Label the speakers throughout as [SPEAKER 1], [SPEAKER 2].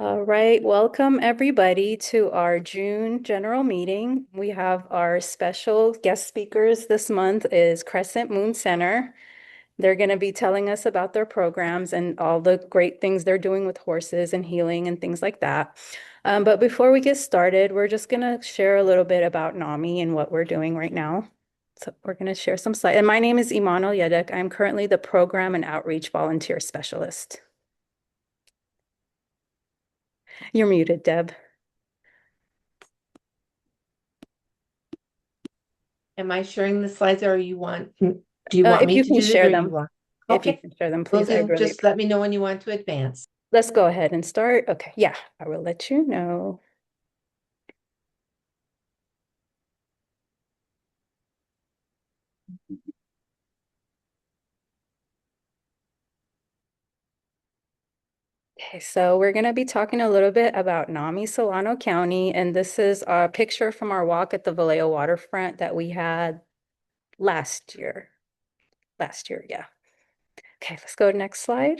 [SPEAKER 1] All right, welcome everybody to our June general meeting. We have our special guest speakers this month is Crescent Moon Center. They're going to be telling us about their programs and all the great things they're doing with horses and healing and things like that. But before we get started, we're just going to share a little bit about NAMI and what we're doing right now. So we're going to share some slides. And my name is Imanol Yedek. I'm currently the Program and Outreach Volunteer Specialist. You're muted, Deb.
[SPEAKER 2] Am I sharing the slides or do you want
[SPEAKER 1] If
[SPEAKER 2] me
[SPEAKER 1] you
[SPEAKER 2] to
[SPEAKER 1] can
[SPEAKER 2] do it
[SPEAKER 1] share
[SPEAKER 2] or you
[SPEAKER 1] them.
[SPEAKER 2] want?
[SPEAKER 1] If you
[SPEAKER 2] Okay,
[SPEAKER 1] can share them,
[SPEAKER 2] will
[SPEAKER 1] please, I'd
[SPEAKER 2] do.
[SPEAKER 1] really
[SPEAKER 2] Just
[SPEAKER 1] appreciate
[SPEAKER 2] let me know when you want to advance.
[SPEAKER 1] it. Let's go ahead and start. Okay, yeah, I will let you know. Okay, so we're going to be talking a little bit about NAMI Solano County, and this is a picture from our walk at the Vallejo waterfront that we had last year. Last year, yeah. Okay, let's go next slide.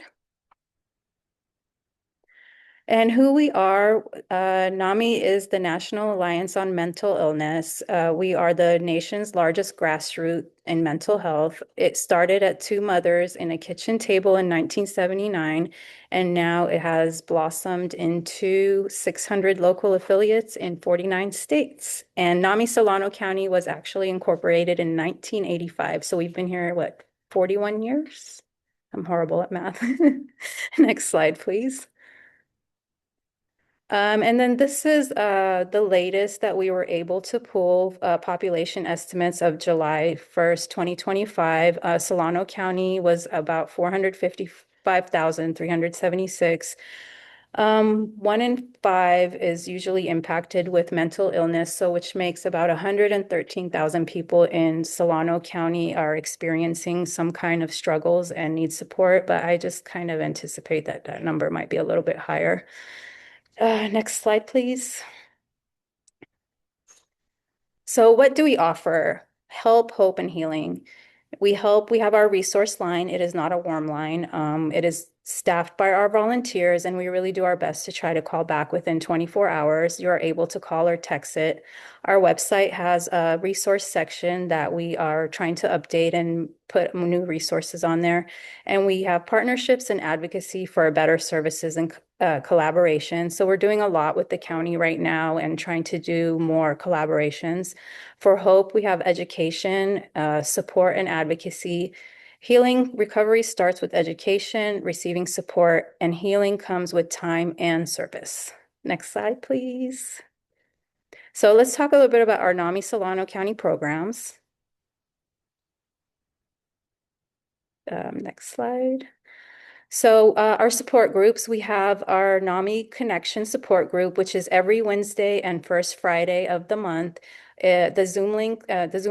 [SPEAKER 1] And who we are, NAMI is the National Alliance on Mental Illness. We are the nation's largest grassroots in mental health. It started at two mothers in a kitchen table in 1979, and now it has blossomed into 600 local affiliates in 49 states. And NAMI Solano County was actually incorporated in 1985. So we've been here, what, 41 years? I'm horrible at math. Next slide, please. And then this is the latest that we were able to pull population estimates of July 1st, 2025. Solano County was about 455,376. One in five is usually impacted with mental illness, so which makes about 113,000 people in Solano County are experiencing some kind of struggles and need support, but I just kind of anticipate that that number might be a little bit higher. Next slide, please. So what do we offer? Help, hope, and healing. We have our resource line. It is not a warm line. It is staffed by our volunteers, and we really do our best to try to call back within 24 hours. You are able to call or text it. Our website has a resource section that we are trying to update and put new resources on there. And we have partnerships and advocacy for better services and collaboration. So we're doing a lot with the county right now and trying to do more collaborations. For Hope, we have education, support, and advocacy. Healing recovery starts with education, receiving support, and healing comes with time and service. Next slide, please. So let's talk a little bit about our NAMI Solano County programs. Next slide. So our support groups, we have our NAMI Connection support group, which is every Wednesday and first Friday of the month. The Zoom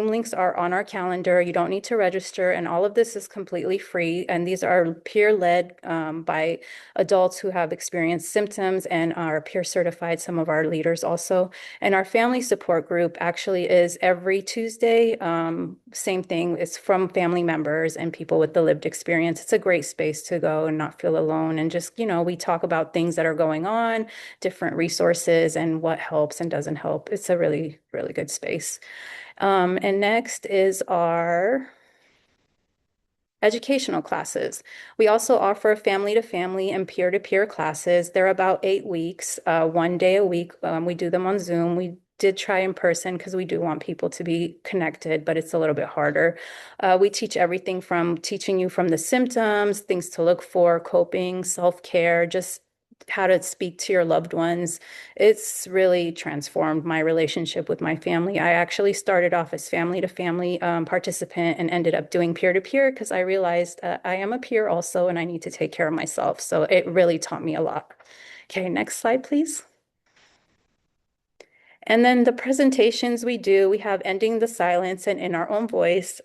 [SPEAKER 1] links are on our calendar. You don't need to register, and all of this is completely free. And these are peer-led by adults who have experienced symptoms and are peer certified, some of our leaders also. And our family support group actually is every Tuesday. Same thing, it's from family members and people with the lived experience. It's a great space to go and not feel alone. And just, we talk about things that are going on, different resources, and what helps and doesn't help. It's a really, really good space. And next is our educational classes. We also offer family to family and peer to peer classes. They're about 8 weeks, 1 day a week. We do them on Zoom. We did try in person because we do want people to be connected, but it's a little bit harder. We teach everything from teaching you from the symptoms, things to look for, coping, self-care, just how to speak to your loved ones. It's really transformed my relationship with my family. I actually started off as family to family participant and ended up doing peer to peer because I realized I am a peer also and I need to take care of myself. So it really taught me a lot. Okay, next slide, please. And then the presentations we do, we have Ending the Silence and In Our Own Voice.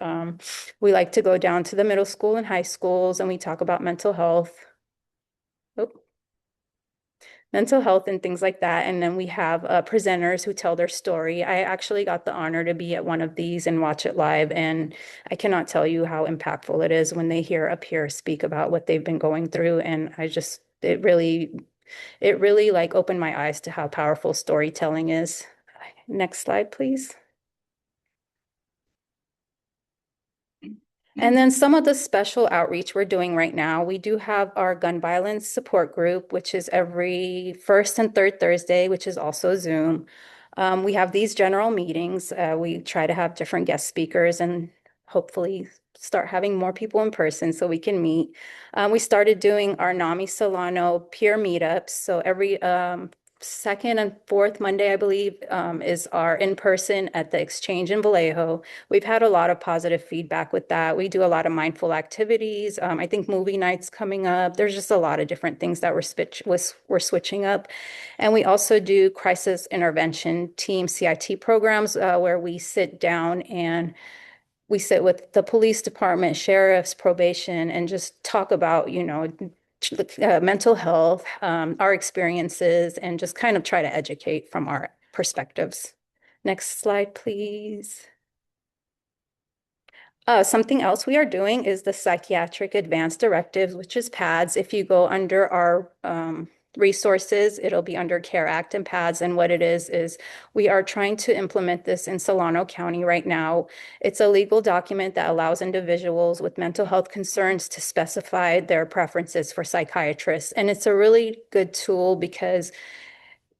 [SPEAKER 1] We like to go down to the middle school and high schools and we talk about mental health. Oh, mental health and things like that. And then we have presenters who tell their story. I actually got the honor to be at one of these and watch it live. And I cannot tell you how impactful it is when they hear a peer speak about what they've been going through. And it really it really like opened my eyes to how powerful storytelling is. Next slide, please. And then some of the special outreach we're doing right now, we do have our gun violence support group, which is every first and third Thursday, which is also Zoom. We have these general meetings. We try to have different guest speakers and hopefully start having more people in person so we can meet. We started doing our NAMI Solano peer meetups. So every second and fourth Monday, I believe, is our in-person at the Exchange in Vallejo. We've had a lot of positive feedback with that. We do a lot of mindful activities. I think movie nights coming up. There's just a lot of different things that we're switching up. And we also do crisis intervention team CIT programs where we sit down and we sit with the police department, sheriffs, probation, and just talk about, mental health, our experiences, and just kind of try to educate from our perspectives. Next slide, please. Something else we are doing is the Psychiatric Advanced Directives, which is PADS. If you go under our resources, it'll be under CARE Act and PADS. And what it is we are trying to implement this in Solano County right now. It's a legal document that allows individuals with mental health concerns to specify their preferences for psychiatrists. And it's a really good tool because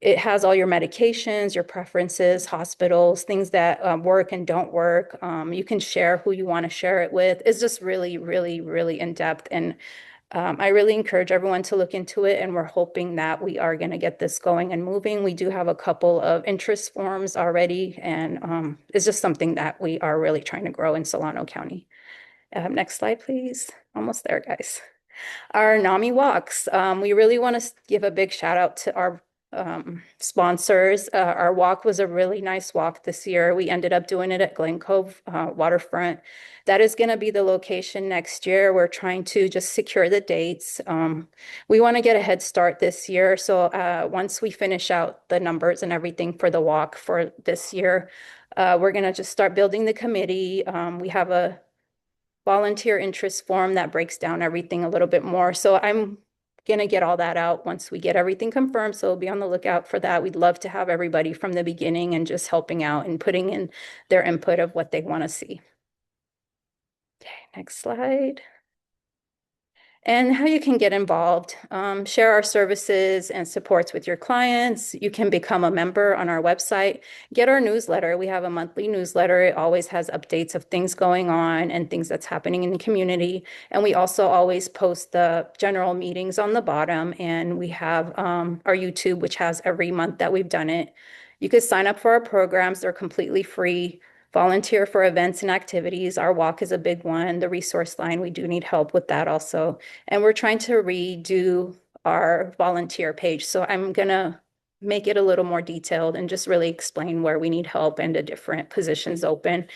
[SPEAKER 1] it has all your medications, your preferences, hospitals, things that work and don't work. You can share who you want to share it with. It's just really, really, really in depth. And I really encourage everyone to look into it. And we're hoping that we are going to get this going and moving. We do have a couple of interest forms already. And it's just something that we are really trying to grow in Solano County. Next slide, please. Almost there, guys. Our NAMI walks. We really want to give a big shout out to our sponsors. Our walk was a really nice walk this year. We ended up doing it at Glen Cove waterfront. That is going to be the location next year. We're trying to just secure the dates. We want to get a head start this year. So once we finish out the numbers and everything for the walk for this year, we're going to just start building the committee. We have a volunteer interest form that breaks down everything a little bit more. So I'm gonna get all that out once we get everything confirmed. So be on the lookout for that. We'd love to have everybody from the beginning and just helping out and putting in their input of what they want to see. Okay, next slide. And how you can get involved. Share our services and supports with your clients. You can become a member on our website. Get our newsletter. We have a monthly newsletter. It always has updates of things going on and things that's happening in the community. And we also always post the general meetings on the bottom. And we have our YouTube, which has every month that we've done it. You could sign up for our programs. They're completely free. Volunteer for events and activities. Our walk is a big one. The resource line, we do need help with that also. And we're trying to redo our volunteer page. So I'm gonna make it a little more detailed and just really explain where we need help and the different positions open.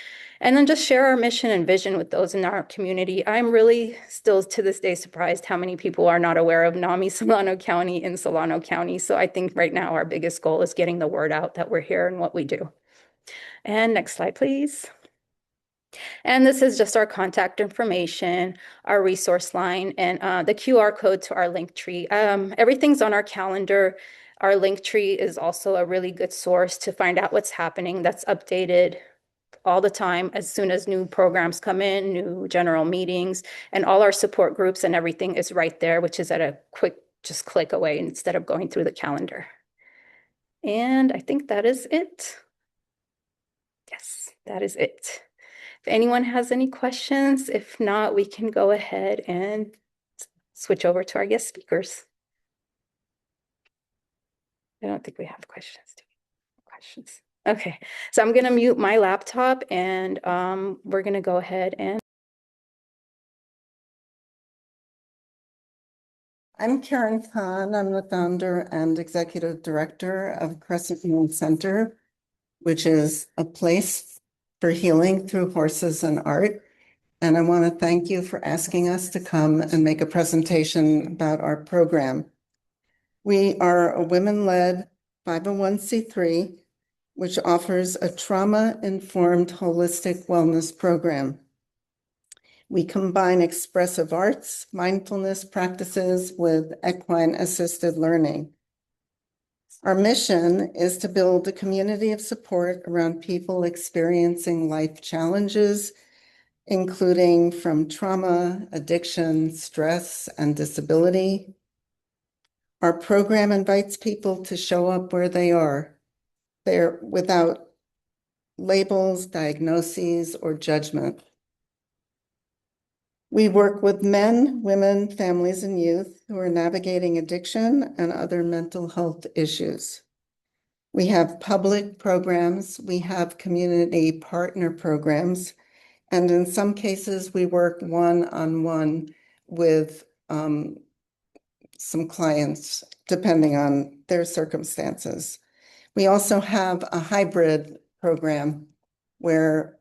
[SPEAKER 1] And then just share our mission and vision with those in our community. I'm really still to this day surprised how many people are not aware of NAMI Solano County in Solano County. So I think right now our biggest goal is getting the word out that we're here and what we do. And next slide, please. And this is just our contact information, our resource line, and the QR code to our link tree. Everything's on our calendar. Our link tree is also a really good source to find out what's happening. That's updated all the time as soon as new programs come in, new general meetings, and all our support groups and everything is right there, which is at a quick just click away instead of going through the calendar. And I think that is it. Yes, that is it. If anyone has any questions, if not, we can go ahead and switch over to our guest speakers. I don't think we have questions. Questions. Okay, so I'm going to mute my laptop and we're going to go ahead and.
[SPEAKER 3] I'm Karen Kahn. I'm the founder and executive director of Crescent Healing Center, which is a place for healing through horses and art. And I want to thank you for asking us to come and make a presentation about our program. We are a women-led 501c3, which offers a trauma-informed holistic wellness program. We combine expressive arts, mindfulness practices with equine-assisted learning. Our mission is to build a community of support around people experiencing life challenges, including from trauma, addiction, stress, and disability. Our program invites people to show up where they are. They're without labels, diagnoses, or judgment. We work with men, women, families, and youth who are navigating addiction and other mental health issues. We have public programs, we have community partner programs, and in some cases, we work one-on-one with some clients, depending on their circumstances. We also have a hybrid program where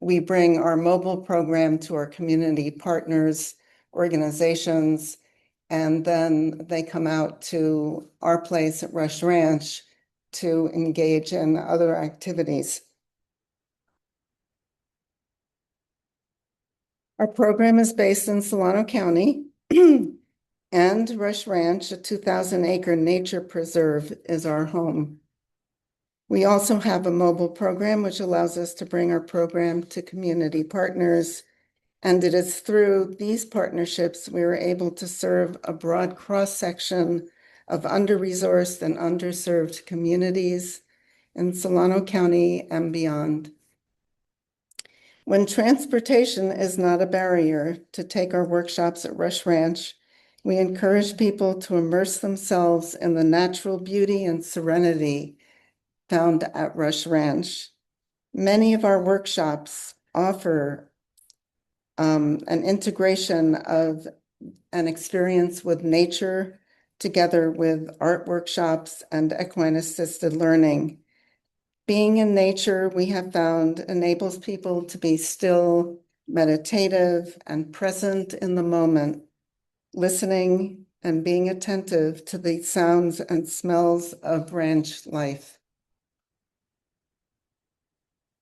[SPEAKER 3] we bring our mobile program to our community partners, organizations, and then they come out to our place at Rush Ranch to engage in other activities. Our program is based in Solano County, and Rush Ranch, a 2,000-acre nature preserve, is our home. We also have a mobile program which allows us to bring our program to community partners, and it is through these partnerships we were able to serve a broad cross-section of under-resourced and underserved communities in Solano County and beyond. When transportation is not a barrier to take our workshops at Rush Ranch, we encourage people to immerse themselves in the natural beauty and serenity found at Rush Ranch. Many of our workshops offer an integration of an experience with nature together with art workshops and equine-assisted learning. Being in nature, we have found, enables people to be still, meditative, and present in the moment, listening and being attentive to the sounds and smells of ranch life.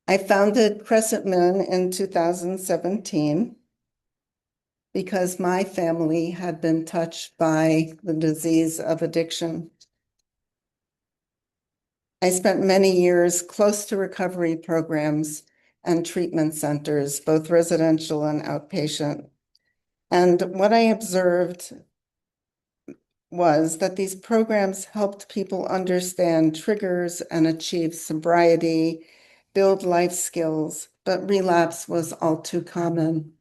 [SPEAKER 3] I founded Crescent Moon in 2017 because my family had been touched by the disease of addiction. I spent many years close to recovery programs and treatment centers, both residential and outpatient. And what I observed was that these programs helped people understand triggers and achieve sobriety, build life skills, but relapse was all too common.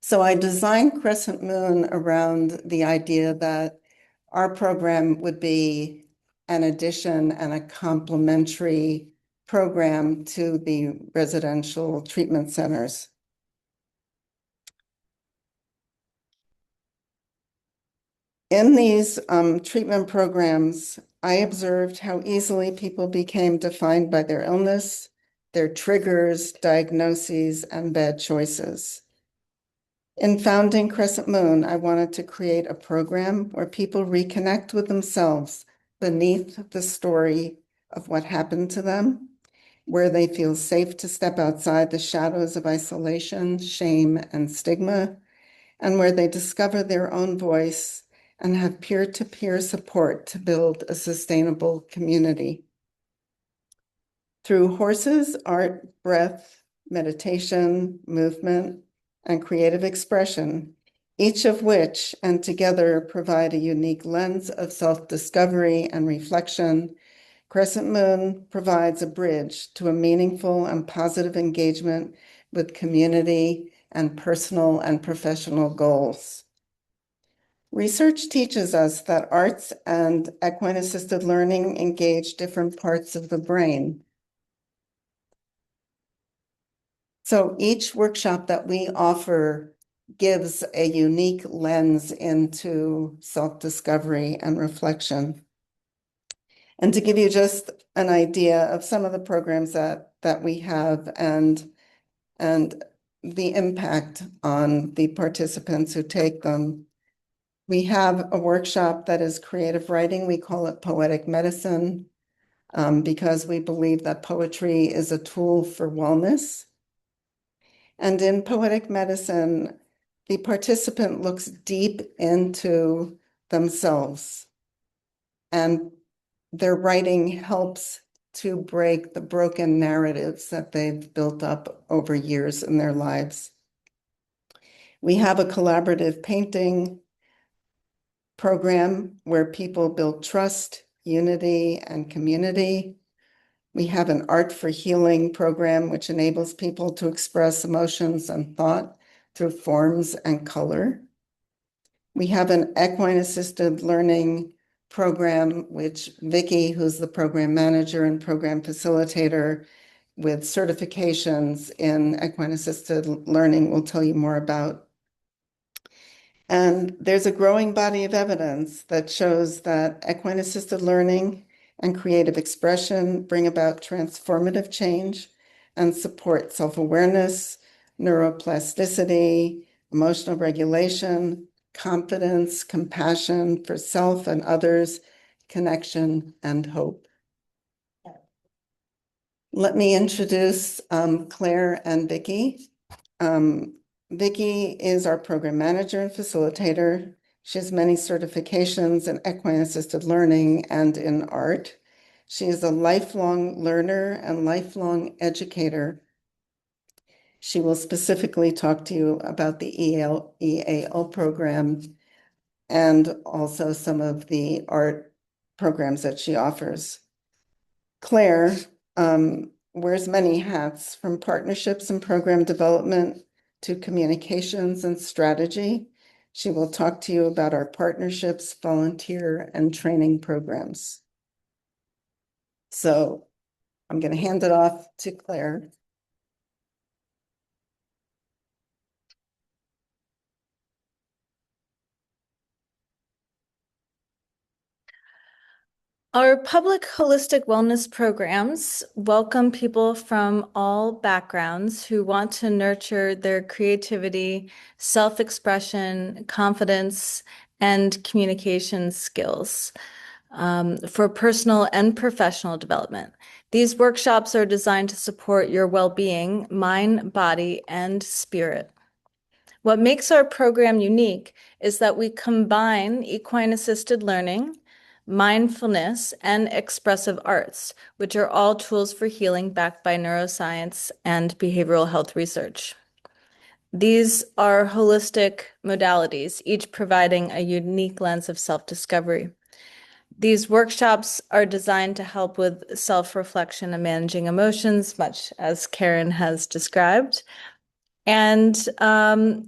[SPEAKER 3] So I designed Crescent Moon around the idea that our program would be an addition and a complementary program to the residential treatment centers. In these treatment programs, I observed how easily people became defined by their illness, their triggers, diagnoses, and bad choices. In founding Crescent Moon, I wanted to create a program where people reconnect with themselves beneath the story of what happened to them, where they feel safe to step outside the shadows of isolation, shame, and stigma, and where they discover their own voice and have peer-to-peer support to build a sustainable community. Through horses, art, breath, meditation, movement, and creative expression, each of which and together provide a unique lens of self-discovery and reflection, Crescent Moon provides a bridge to a meaningful and positive engagement with community and personal and professional goals. Research teaches us that arts and equine-assisted learning engage different parts of the brain. So each workshop that we offer gives a unique lens into self-discovery and reflection. And to give you just an idea of some of the programs that we have and the impact on the participants who take them. We have a workshop that is creative writing. We call it poetic medicine because we believe that poetry is a tool for wellness. And in poetic medicine, the participant looks deep into themselves, and their writing helps to break the broken narratives that they've built up over years in their lives. We have a collaborative painting program where people build trust, unity, and community. We have an Art for Healing program, which enables people to express emotions and thought through forms and color. We have an equine-assisted learning program, which Vickie, who's the program manager and program facilitator with certifications in equine-assisted learning, will tell you more about. And there's a growing body of evidence that shows that equine-assisted learning and creative expression bring about transformative change and support self-awareness, neuroplasticity, emotional regulation, confidence, compassion for self and others, connection, and hope. Let me introduce Claire and Vickie. Vickie is our program manager and facilitator. She has many certifications in equine-assisted learning and in art. She is a lifelong learner and lifelong educator. She will specifically talk to you about the EAL program and also some of the art programs that she offers. Claire wears many hats, from partnerships and program development to communications and strategy. She will talk to you about our partnerships, volunteer, and training programs. So I'm going to hand it off to Claire.
[SPEAKER 1] Our public holistic wellness programs welcome people from all backgrounds who want to nurture their creativity, self-expression, confidence, and communication skills for personal and professional development. These workshops are designed to support your well-being, mind, body, and spirit. What makes our program unique is that we combine equine-assisted learning, mindfulness, and expressive arts, which are all tools for healing backed by neuroscience and behavioral health research. These are holistic modalities, each providing a unique lens of self-discovery. These workshops are designed to help with self-reflection and managing emotions, much as Karen has described. And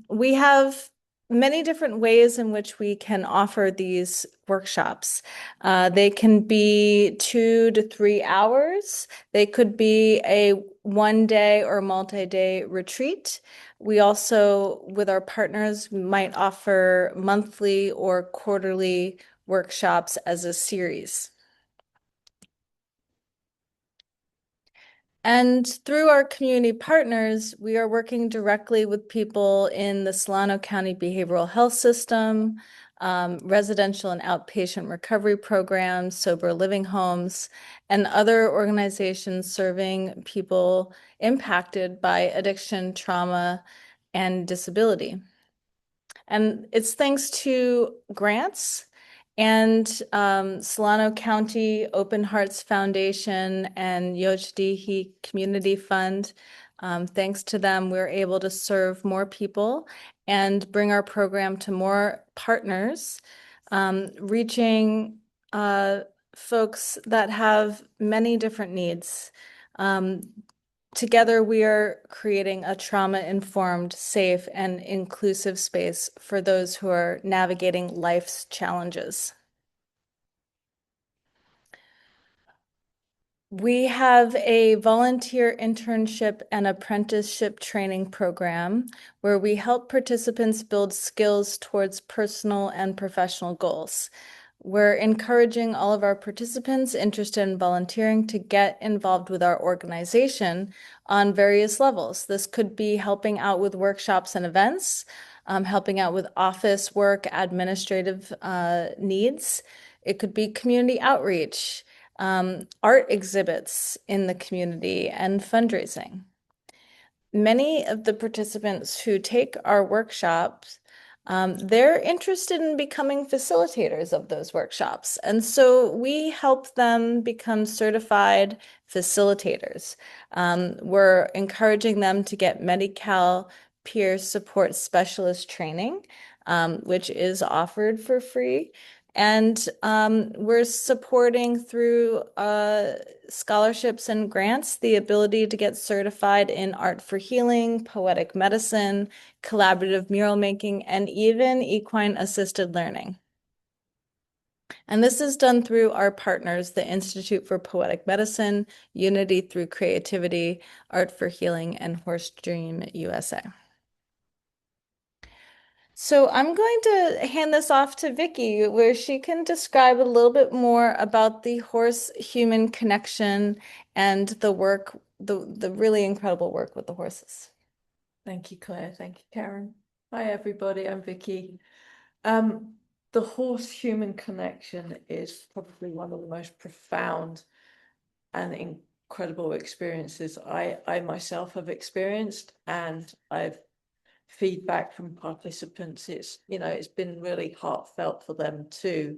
[SPEAKER 1] we have many different ways in which we can offer these workshops. They can be 2 to 3 hours. They could be a 1-day or multi-day retreat. We also, with our partners, might offer monthly or quarterly workshops as a series. And through our community partners, we are working directly with people in the Solano County behavioral health system, residential and outpatient recovery programs, sober living homes, and other organizations serving people impacted by addiction, trauma, and disability. And it's thanks to grants and Solano County Open Hearts Foundation and Yochdihi Community Fund. Thanks to them, we're able to serve more people and bring our program to more partners, reaching folks that have many different needs. Together, we are creating a trauma-informed, safe, and inclusive space for those who are navigating life's challenges. We have a volunteer internship and apprenticeship training program where we help participants build skills towards personal and professional goals. We're encouraging all of our participants interested in volunteering to get involved with our organization on various levels. This could be helping out with workshops and events, helping out with office work, administrative needs. It could be community outreach, art exhibits in the community, and fundraising.
[SPEAKER 4] many of the participants who take our workshops, they're interested in becoming facilitators of those workshops. And so we help them become certified facilitators. We're encouraging them to get Medi-Cal peer support specialist training, which is offered for free. And we're supporting through scholarships and grants the ability to get certified in art for healing, poetic medicine, collaborative mural making, and even equine-assisted learning. And this is done through our partners, the Institute for Poetic Medicine, Unity Through Creativity, Art for Healing, and Horse Dream USA. So I'm going to hand this off to Vickie, where she can describe a little bit more about the horse-human connection and the work, the really incredible work with the horses.
[SPEAKER 5] Thank you, Claire. Thank you, Karen. Hi, everybody. I'm Vickie. The horse-human connection is probably one of the most profound and incredible experiences I myself have experienced, and I've feedback from participants. It's been really heartfelt for them too.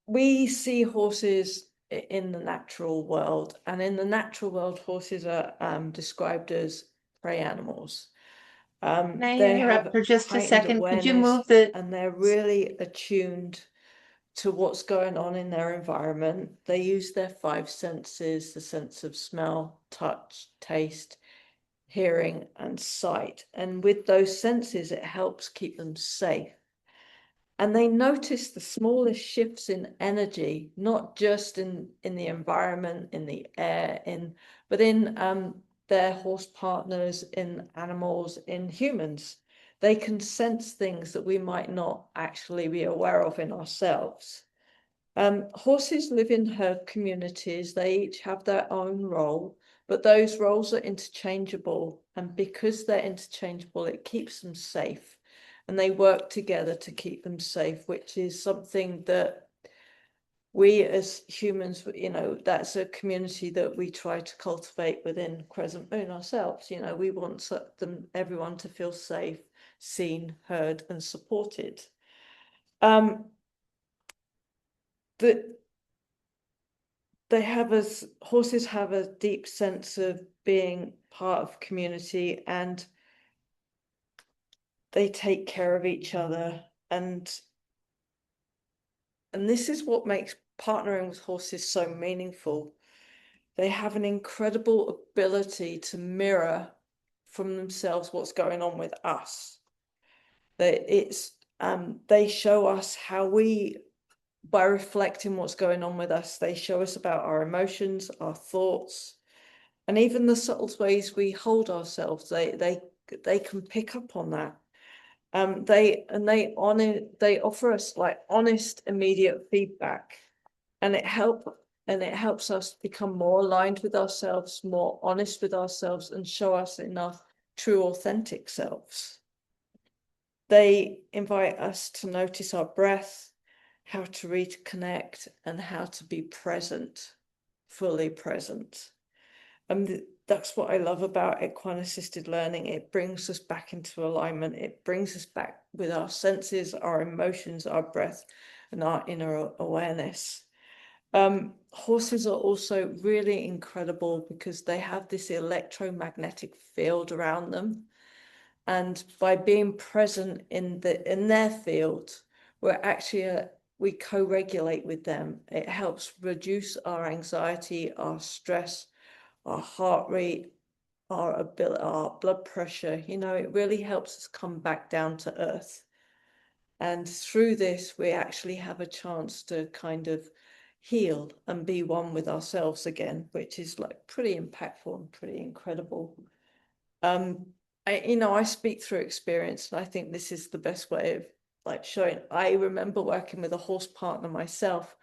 [SPEAKER 5] We see horses in the natural world, and in the natural world, horses are described as prey animals.
[SPEAKER 2] Can I
[SPEAKER 5] They
[SPEAKER 2] interrupt
[SPEAKER 5] have
[SPEAKER 2] for just a
[SPEAKER 5] heightened
[SPEAKER 2] second? Could you
[SPEAKER 5] awareness,
[SPEAKER 2] move the,
[SPEAKER 5] and they're really attuned to what's going on in their environment. They use their five senses, the sense of smell, touch, taste, hearing, and sight. And with those senses, it helps keep them safe. And they notice the smallest shifts in energy, not just in the environment, in the air, but in their horse partners, in animals, in humans. They can sense things that we might not actually be aware of in ourselves. Horses live in herd communities. They each have their own role, but those roles are interchangeable. And because they're interchangeable, it keeps them safe. And they work together to keep them safe, which is something that we as humans, that's a community that we try to cultivate within Crescent Moon ourselves. We want everyone to feel safe, seen, heard, and supported. Horses have a deep sense of being part of community, and they take care of each other, and this is what makes partnering with horses so meaningful. They have an incredible ability to mirror from themselves what's going on with us. They show us how by reflecting what's going on with us, they show us about our emotions, our thoughts, and even the subtle ways we hold ourselves. They can pick up on that. They offer us like honest, immediate feedback, and it helps us become more aligned with ourselves, more honest with ourselves, and show us in our true, authentic selves. They invite us to notice our breath, how to reconnect, and how to be present, fully present. And that's what I love about equine-assisted learning. It brings us back into alignment. It brings us back with our senses, our emotions, our breath, and our inner awareness. Horses are also really incredible because they have this electromagnetic field around them. And by being present in their field, we co-regulate with them. It helps reduce our anxiety, our stress, our heart rate, our blood pressure. It really helps us come back down to earth. And through this, we actually have a chance to kind of heal and be one with ourselves again, which is like pretty impactful and pretty incredible. I speak through experience, and I think this is the best way of like showing. I remember working with a horse partner myself,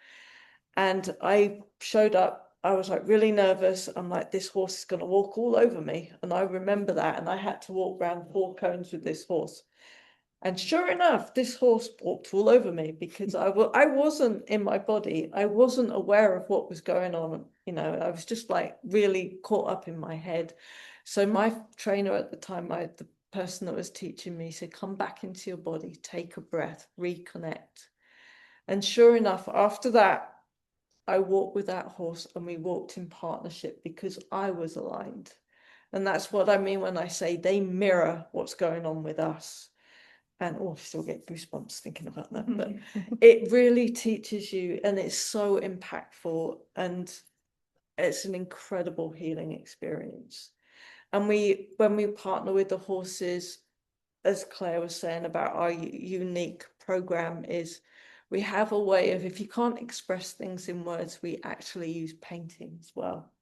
[SPEAKER 5] and I showed up. I was like really nervous. I'm like, this horse is going to walk all over me. And I remember that. And I had to walk around 4 cones with this horse. And sure enough, this horse walked all over me because I wasn't in my body. I wasn't aware of what was going on. I was just like really caught up in my head. So my trainer at the time, the person that was teaching me said, come back into your body, take a breath, reconnect. And sure enough, after that, I walked with that horse and we walked in partnership because I was aligned. And that's what I mean when I say they mirror what's going on with us. And I still get goosebumps thinking about that. But it really teaches you, and it's so impactful, and it's an incredible healing experience. And when we partner with the horses, as Claire was saying about our unique program, is we have a way of, if you can't express things in words, we actually use painting as well.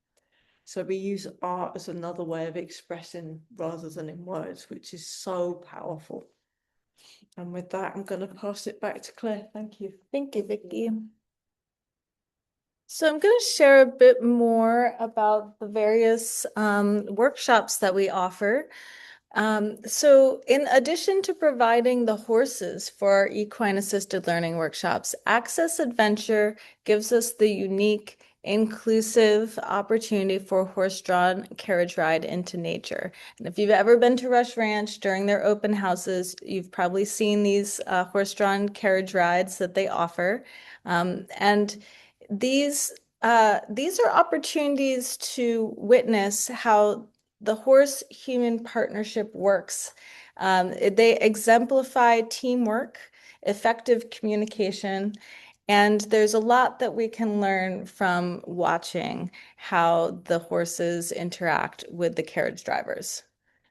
[SPEAKER 5] So we use art as another way of expressing rather than in words, which is so powerful. And with that, I'm going to pass it back to Claire. Thank you.
[SPEAKER 4] Thank you, Vickie. So I'm going to share a bit more about the various workshops that we offer. So in addition to providing the horses for our equine-assisted learning workshops, Access Adventure gives us the unique, inclusive opportunity for horse-drawn carriage ride into nature. And if you've ever been to Rush Ranch during their open houses, you've probably seen these horse-drawn carriage rides that they offer. And these are opportunities to witness how the horse-human partnership works. They exemplify teamwork, effective communication, and there's a lot that we can learn from watching how the horses interact with the carriage drivers.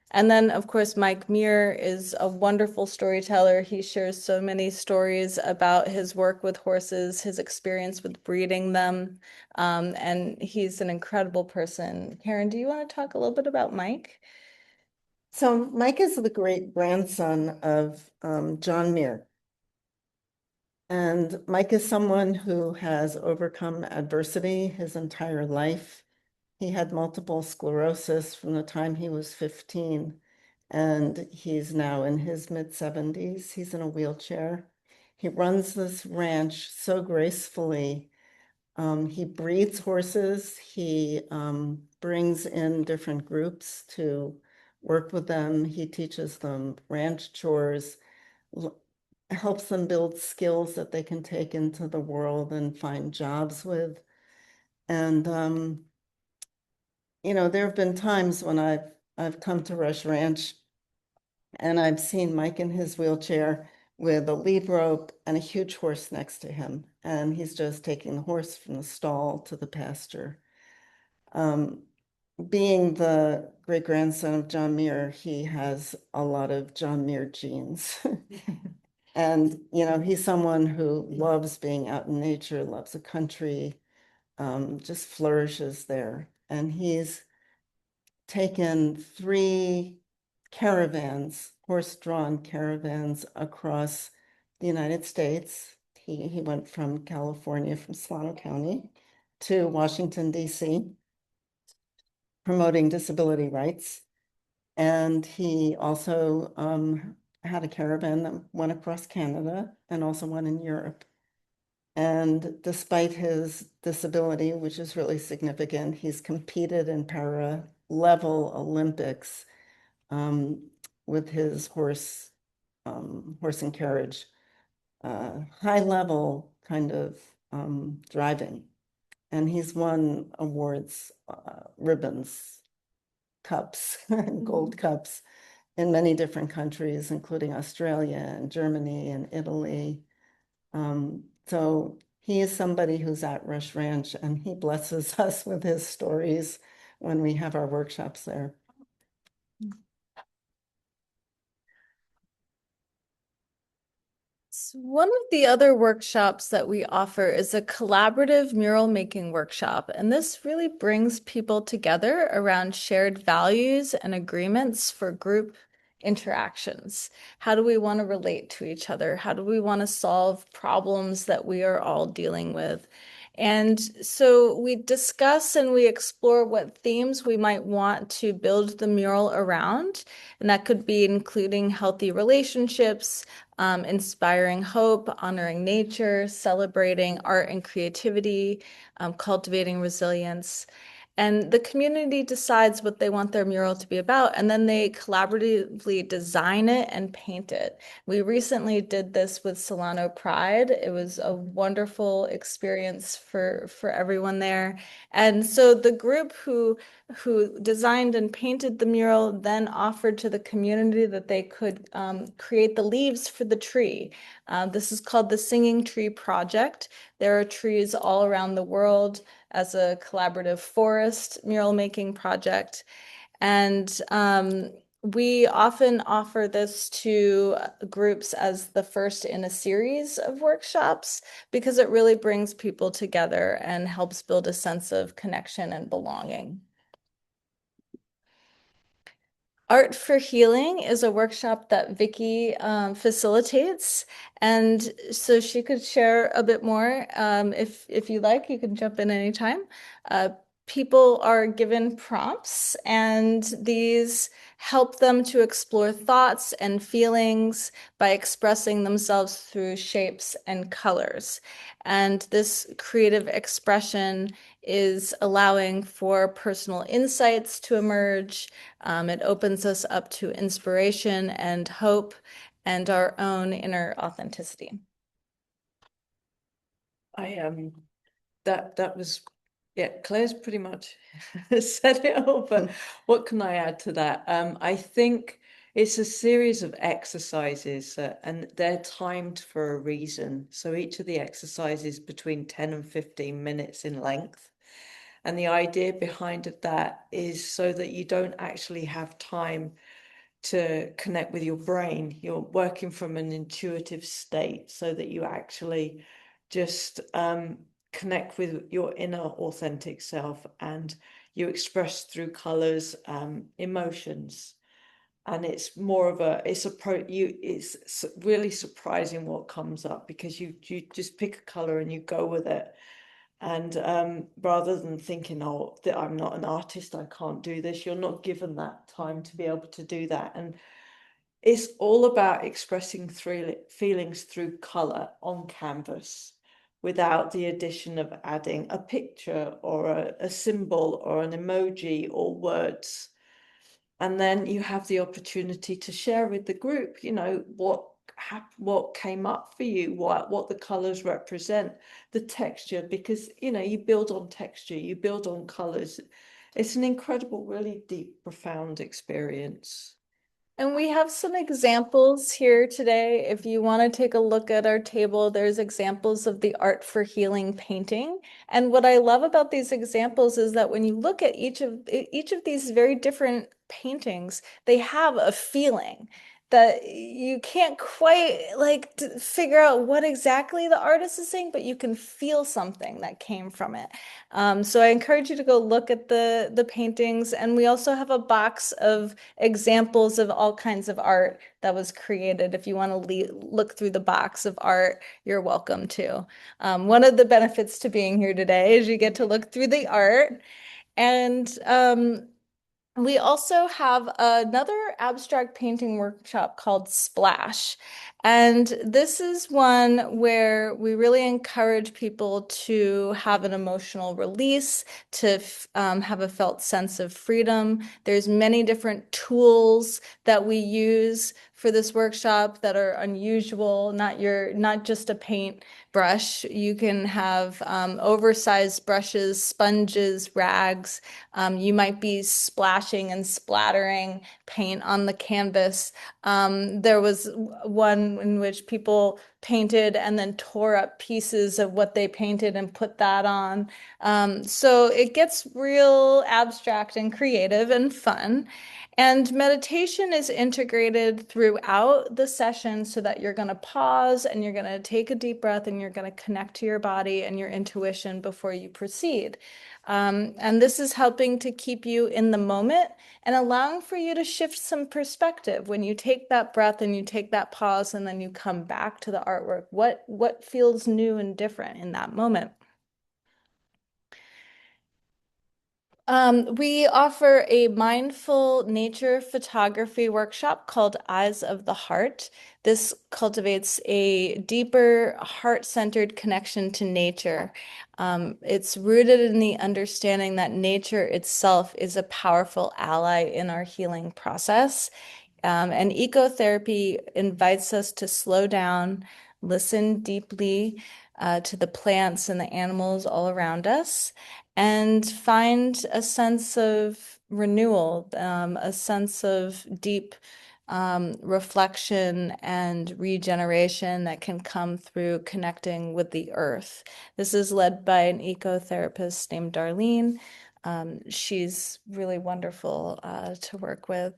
[SPEAKER 4] And then, of course, Mike Muir is a wonderful storyteller. He shares so many stories about his work with horses, his experience with breeding them, and he's an incredible person. Karen, do you want to talk a little bit about Mike?
[SPEAKER 3] So Mike is the great grandson of John Muir. And Mike is someone who has overcome adversity his entire life. He had multiple sclerosis from the time he was 15, and he's now in his mid-70s. He's in a wheelchair. He runs this ranch so gracefully. He breeds horses. He brings in different groups to work with them. He teaches them ranch chores, helps them build skills that they can take into the world and find jobs with. And there have been times when I've come to Rush Ranch and I've seen Mike in his wheelchair with a lead rope and a huge horse next to him, and he's just taking the horse from the stall to the pasture. Being the great grandson of John Muir, he has a lot of John Muir genes. And, he's someone who loves being out in nature, loves the country, just flourishes there. And he's taken 3 caravans, horse-drawn caravans across the United States. He went from California, from Solano County to Washington, D.C., promoting disability rights. And he also had a caravan that went across Canada and also one in Europe. And despite his disability, which is really significant, he's competed in para-level Olympics with his horse and carriage, high-level kind of driving. And he's won awards, ribbons, cups, gold cups in many different countries, including Australia and Germany and Italy. So he is somebody who's at Rush Ranch, and he blesses us with his stories when we have our workshops there.
[SPEAKER 4] One of the other workshops that we offer is a collaborative mural making workshop, and this really brings people together around shared values and agreements for group interactions. How do we want to relate to each other? How do we want to solve problems that we are all dealing with? And so we discuss and we explore what themes we might want to build the mural around. And that could be including healthy relationships, inspiring hope, honoring nature, celebrating art and creativity, cultivating resilience. And the community decides what they want their mural to be about, and then they collaboratively design it and paint it. We recently did this with Solano Pride. It was a wonderful experience for everyone there. And so the group who designed and painted the mural then offered to the community that they could create the leaves for the tree. This is called the Singing Tree Project. There are trees all around the world as a collaborative forest mural making project. And we often offer this to groups as the first in a series of workshops because it really brings people together and helps build a sense of connection and belonging. Art for Healing is a workshop that Vickie facilitates, and so she could share a bit more. If you like, you can jump in anytime. People are given prompts, and these help them to explore thoughts and feelings by expressing themselves through shapes and colors. And this creative expression is allowing for personal insights to emerge. It opens us up to inspiration and hope and our own inner authenticity.
[SPEAKER 5] That was, yeah, Claire's pretty much said it all, but what can I add to that? I think it's a series of exercises and they're timed for a reason. So each of the exercises between 10 and 15 minutes in length. And the idea behind that is so that you don't actually have time to connect with your brain. You're working from an intuitive state so that you actually just connect with your inner authentic self, and you express through colors emotions. And it's more of a it's really surprising what comes up, because you just pick a color and you go with it. And rather than thinking, oh, that I'm not an artist, I can't do this, you're not given that time to be able to do that. And it's all about expressing feelings through color on canvas without the addition of adding a picture or a symbol or an emoji or words. And then you have the opportunity to share with the group, what came up for you, what the colors represent, the texture, because you build on texture, you build on colors. It's an incredible, really deep, profound experience.
[SPEAKER 4] And we have some examples here today. If you want to take a look at our table, there's examples of the Art for Healing painting. And what I love about these examples is that when you look at each of these very different paintings, they have a feeling that you can't quite figure out what exactly the artist is saying, but you can feel something that came from it. So I encourage you to go look at the paintings. And we also have a box of examples of all kinds of art that was created. If you want to look through the box of art, you're welcome to. One of the benefits to being here today is you get to look through the art. And we also have another abstract painting workshop called Splash. And this is one where we really encourage people to have an emotional release, to have a felt sense of freedom. There's many different tools that we use for this workshop that are unusual, not just a paint brush. You can have oversized brushes, sponges, rags. You might be splashing and splattering paint on the canvas. There was one in which people painted and then tore up pieces of what they painted and put that on. So it gets real abstract and creative and fun. And meditation is integrated throughout the session so that you're going to pause and you're going to take a deep breath and you're going to connect to your body and your intuition before you proceed. And this is helping to keep you in the moment and allowing for you to shift some perspective when you take that breath and you take that pause and then you come back to the artwork. What feels new and different in that moment? We offer a mindful nature photography workshop called Eyes of the Heart. This cultivates a deeper heart-centered connection to nature. It's rooted in the understanding that nature itself is a powerful ally in our healing process. And ecotherapy invites us to slow down, listen deeply to the plants and the animals all around us, and find a sense of renewal, a sense of deep reflection and regeneration that can come through connecting with the earth. This is led by an ecotherapist named Darlene. She's really wonderful to work with.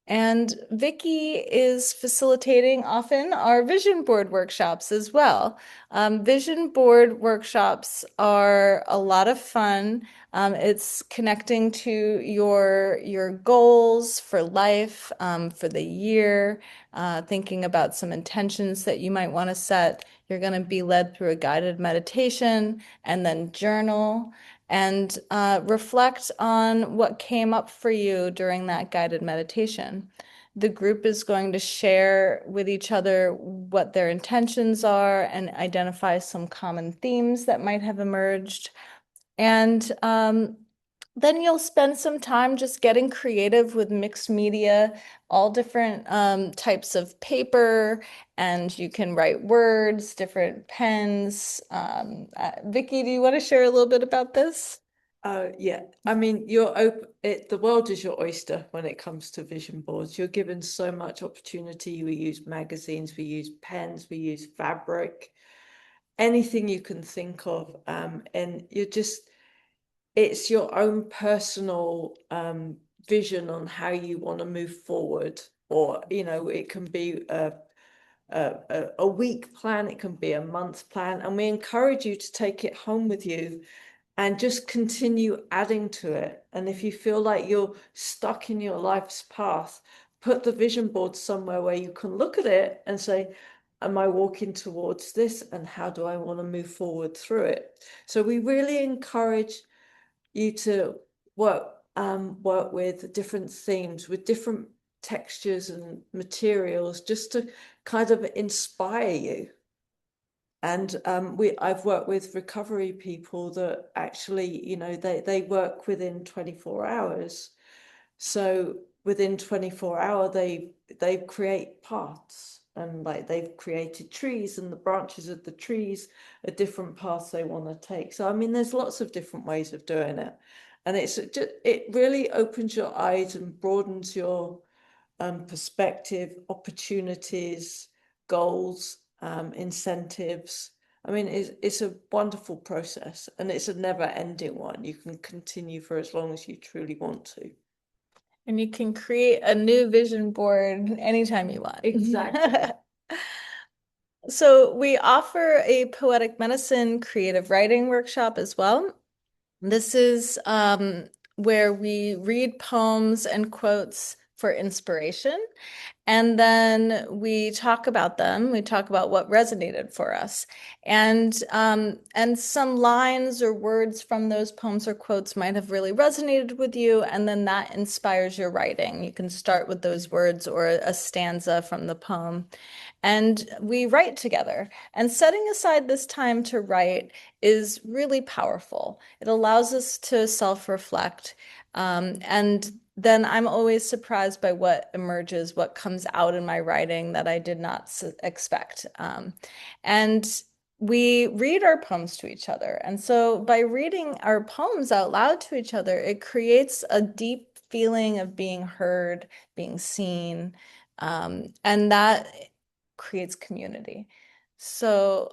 [SPEAKER 4] And Vickie is facilitating often our vision board workshops as well. Vision board workshops are a lot of fun. It's connecting to your goals for life, for the year, thinking about some intentions that you might want to set. You're going to be led through a guided meditation and then journal and reflect on what came up for you during that guided meditation. The group is going to share with each other what their intentions are and identify some common themes that might have emerged. And then you'll spend some time just getting creative with mixed media, all different types of paper, and you can write words, different pens. Vickie, do you want to share a little bit about this?
[SPEAKER 5] Yeah, I mean, you're open. The world is your oyster when it comes to vision boards. You're given so much opportunity. We use magazines, we use pens, we use fabric, anything you can think of, and it's your own personal vision on how you want to move forward. Or, it can be a week plan, it can be a month plan, and we encourage you to take it home with you and just continue adding to it. And if you feel like you're stuck in your life's path, put the vision board somewhere where you can look at it and say, am I walking towards this? And how do I want to move forward through it? So we really encourage you to work with different themes, with different textures and materials, just to kind of inspire you. And I've worked with recovery people that actually, they work within 24 hours. So within 24 hours, they create paths, and like they've created trees, and the branches of the trees are different paths they want to take. So I mean, there's lots of different ways of doing it, and it really opens your eyes and broadens your perspective, opportunities, goals, incentives. I mean, it's a wonderful process, and it's a never-ending one. You can continue for as long as you truly want to.
[SPEAKER 4] And you can create a new vision board anytime you want.
[SPEAKER 5] Exactly.
[SPEAKER 4] So we offer a poetic medicine creative writing workshop as well. This is where we read poems and quotes for inspiration. And then we talk about them. We talk about what resonated for us. And some lines or words from those poems or quotes might have really resonated with you. And then that inspires your writing. You can start with those words or a stanza from the poem. And we write together. And setting aside this time to write is really powerful. It allows us to self-reflect. And then I'm always surprised by what emerges, what comes out in my writing that I did not expect. And we read our poems to each other. And so by reading our poems out loud to each other, it creates a deep feeling of being heard, being seen, and that creates community. So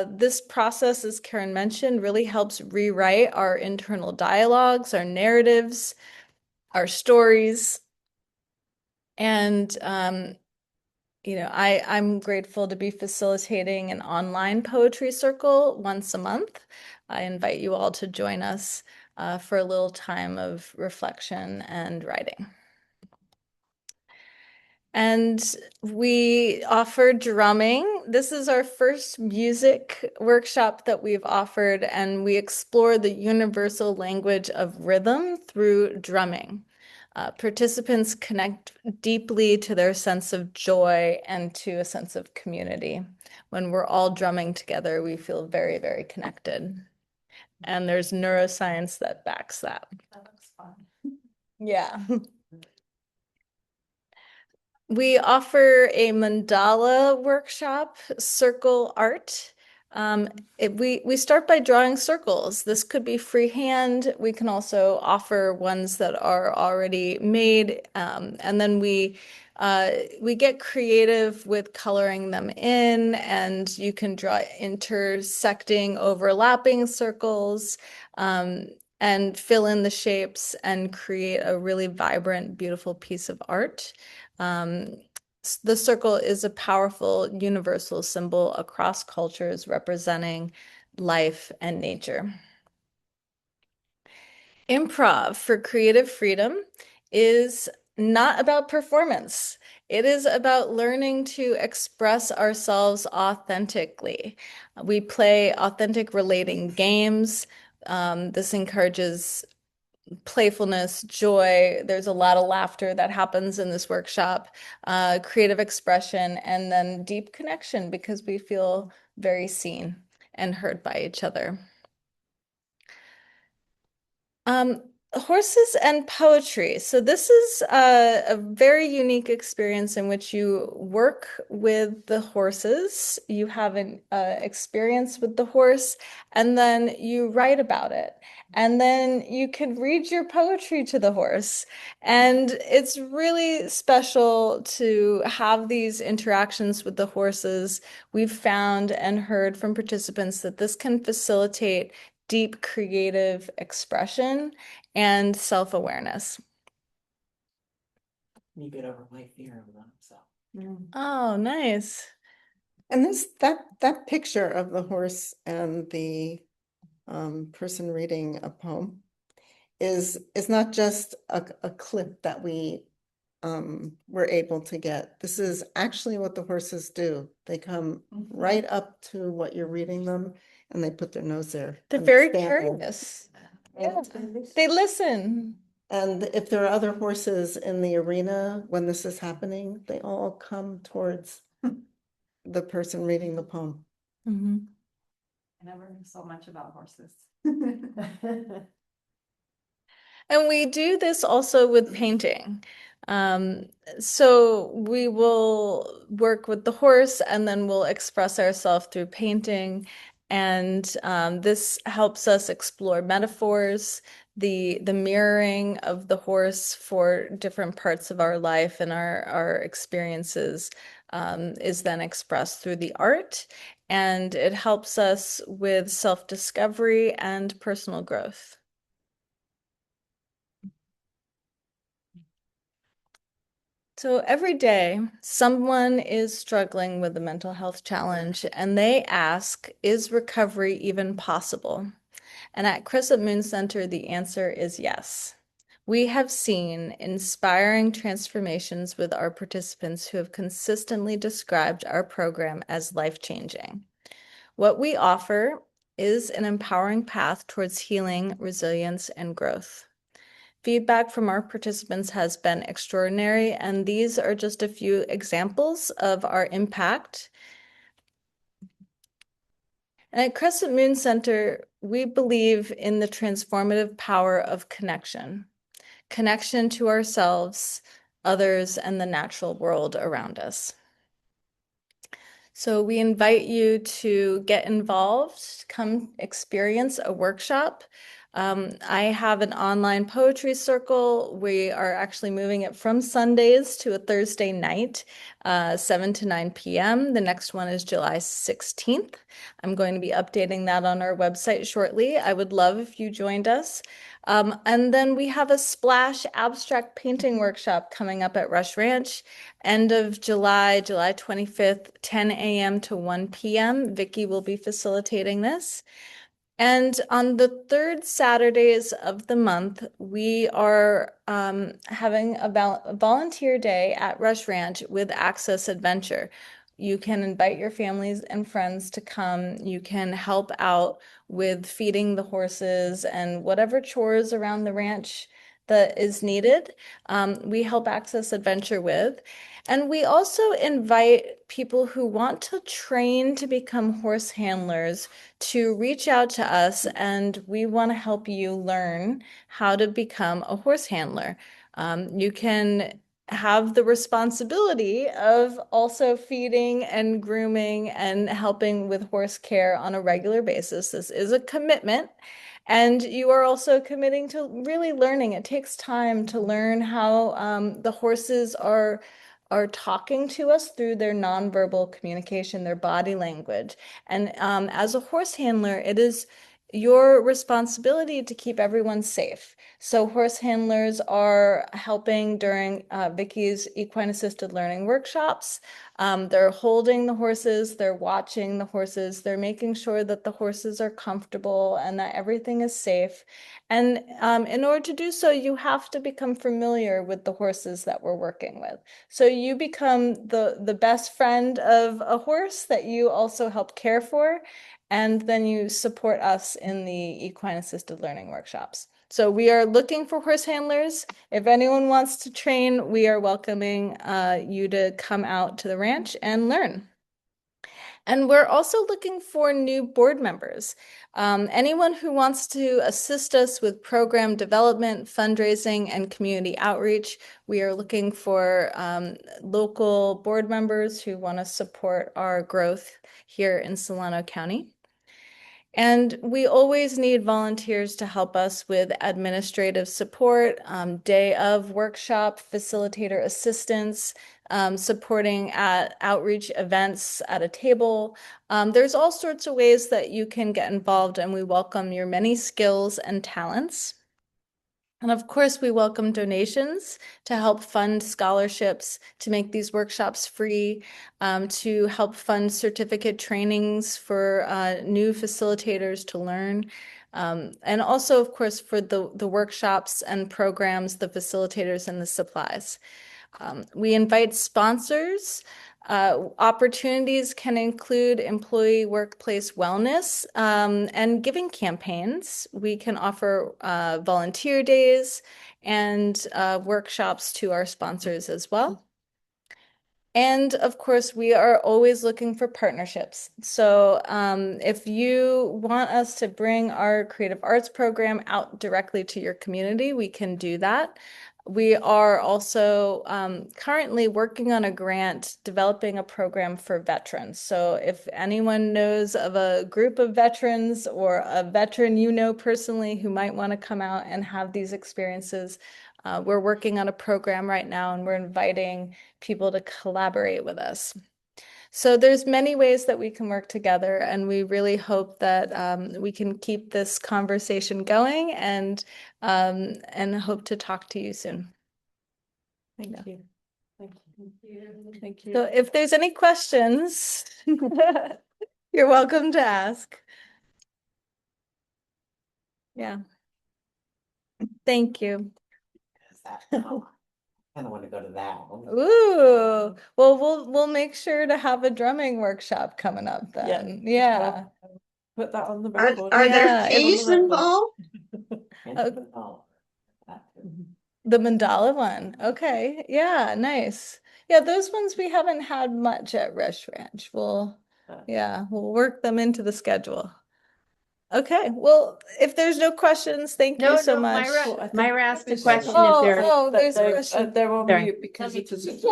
[SPEAKER 4] this process, as Karen mentioned, really helps rewrite our internal dialogues, our narratives, our stories. And I'm grateful to be facilitating an online poetry circle once a month. I invite you all to join us for a little time of reflection and writing. And we offer drumming. This is our first music workshop that we've offered, and we explore the universal language of rhythm through drumming. Participants connect deeply to their sense of joy and to a sense of community. When we're all drumming together, we feel very, very connected. And there's neuroscience that backs that.
[SPEAKER 1] That looks fun.
[SPEAKER 4] Yeah. We offer a mandala workshop, circle art. We start by drawing circles. This could be freehand. We can also offer ones that are already made, and then we get creative with coloring them in, and you can draw intersecting, overlapping circles. And fill in the shapes and create a really vibrant, beautiful piece of art. The circle is a powerful universal symbol across cultures representing life and nature. Improv for creative freedom is not about performance. It is about learning to express ourselves authentically. We play authentic relating games. This encourages playfulness, joy. There's a lot of laughter that happens in this workshop, creative expression, and then deep connection because we feel very seen and heard by each other. Horses and poetry. So this is a very unique experience in which you work with the horses. You have an experience with the horse, and then you write about it. And then you can read your poetry to the horse. And it's really special to have these interactions with the horses. We've found and heard from participants that this can facilitate deep creative expression and self-awareness.
[SPEAKER 6] You get over my fear of them, so.
[SPEAKER 4] Oh, nice.
[SPEAKER 3] And that picture of the horse and the person reading a poem is not just a clip that we were able to get. This is actually what the horses do. They come right up to what you're reading them and they put their nose there.
[SPEAKER 4] They're
[SPEAKER 3] and
[SPEAKER 4] very
[SPEAKER 3] stand there.
[SPEAKER 4] curious. Yeah,
[SPEAKER 3] And
[SPEAKER 4] they listen.
[SPEAKER 3] if there are other horses in the arena when this is happening, they all come towards the person reading the poem.
[SPEAKER 4] Mhm.
[SPEAKER 1] I never knew so much about horses.
[SPEAKER 4] And we do this also with painting. So we will work with the horse and then we'll express ourselves through painting. And this helps us explore metaphors, the mirroring of the horse for different parts of our life and our experiences is then expressed through the art. And it helps us with self-discovery and personal growth. So every day, someone is struggling with a mental health challenge and they ask, is recovery even possible? And at Crescent Moon Center, the answer is yes. We have seen inspiring transformations with our participants who have consistently described our program as life-changing. What we offer is an empowering path towards healing, resilience, and growth. Feedback from our participants has been extraordinary, and these are just a few examples of our impact. And at Crescent Moon Center, we believe in the transformative power of connection to ourselves, others, and the natural world around us. So we invite you to get involved, come experience a workshop. I have an online poetry circle. We are actually moving it from Sundays to a Thursday night, 7 to 9 p.m. The next one is July 16th. I'm going to be updating that on our website shortly. I would love if you joined us. And then we have a splash abstract painting workshop coming up at Rush Ranch, end of July 25th, 10 a.m. to 1 p.m. Vickie will be facilitating this. And on the third Saturdays of the month, we are having a volunteer day at Rush Ranch with Access Adventure. You can invite your families and friends to come. You can help out with feeding the horses and whatever chores around the ranch that is needed. We help Access Adventure with. And we also invite people who want to train to become horse handlers to reach out to us, and we want to help you learn how to become a horse handler. You can have the responsibility of also feeding and grooming and helping with horse care on a regular basis. This is a commitment. And you are also committing to really learning. It takes time to learn how the horses are talking to us through their nonverbal communication, their body language. And as a horse handler, it is your responsibility to keep everyone safe. So horse handlers are helping during Vickie's equine-assisted learning workshops. They're holding the horses, they're watching the horses, they're making sure that the horses are comfortable and that everything is safe. And in order to do so, you have to become familiar with the horses that we're working with. So you become the best friend of a horse that you also help care for, and then you support us in the equine-assisted learning workshops. So we are looking for horse handlers. If anyone wants to train, we are welcoming you to come out to the ranch and learn. And we're also looking for new board members. Anyone who wants to assist us with program development, fundraising, and community outreach, we are looking for local board members who want to support our growth here in Solano County. And we always need volunteers to help us with administrative support, day of workshop, facilitator assistance, supporting at outreach events at a table. There's all sorts of ways that you can get involved, and we welcome your many skills and talents. And of course, we welcome donations to help fund scholarships, to make these workshops free, to help fund certificate trainings for new facilitators to learn. And also, of course, for the workshops and programs, the facilitators and the supplies. We invite sponsors. Opportunities can include employee workplace wellness and giving campaigns. We can offer volunteer days and workshops to our sponsors as well. And of course, we are always looking for partnerships. So if you want us to bring our creative arts program out directly to your community, we can do that. We are also currently working on a grant developing a program for veterans. So if anyone knows of a group of veterans or a veteran you know personally who might want to come out and have these experiences, we're working on a program right now, and we're inviting people to collaborate with us. So there's many ways that we can work together, and we really hope that we can keep this conversation going, and hope to talk to you soon.
[SPEAKER 5] Thank you. Thank you. Thank you.
[SPEAKER 4] So if there's any questions, you're welcome to ask. Yeah. Thank you.
[SPEAKER 6] I kind of want to go to that one.
[SPEAKER 4] Ooh, well, we'll make sure to have a drumming workshop coming up then. Yeah.
[SPEAKER 5] Well, put that on the record.
[SPEAKER 2] Are
[SPEAKER 4] Yeah,
[SPEAKER 2] there fees involved?
[SPEAKER 6] Oh, that too.
[SPEAKER 4] The mandala one. Okay. Yeah, nice. Yeah, those ones we haven't had much at Rush Ranch. We'll work them into the schedule. Okay. Well, if there's no questions, thank you so much.
[SPEAKER 2] Myra,
[SPEAKER 5] I think
[SPEAKER 2] Myra asked a
[SPEAKER 5] it's-
[SPEAKER 2] question if there.
[SPEAKER 4] There's a
[SPEAKER 5] They're,
[SPEAKER 4] question.
[SPEAKER 5] they're on
[SPEAKER 2] Sorry.
[SPEAKER 5] mute because it is.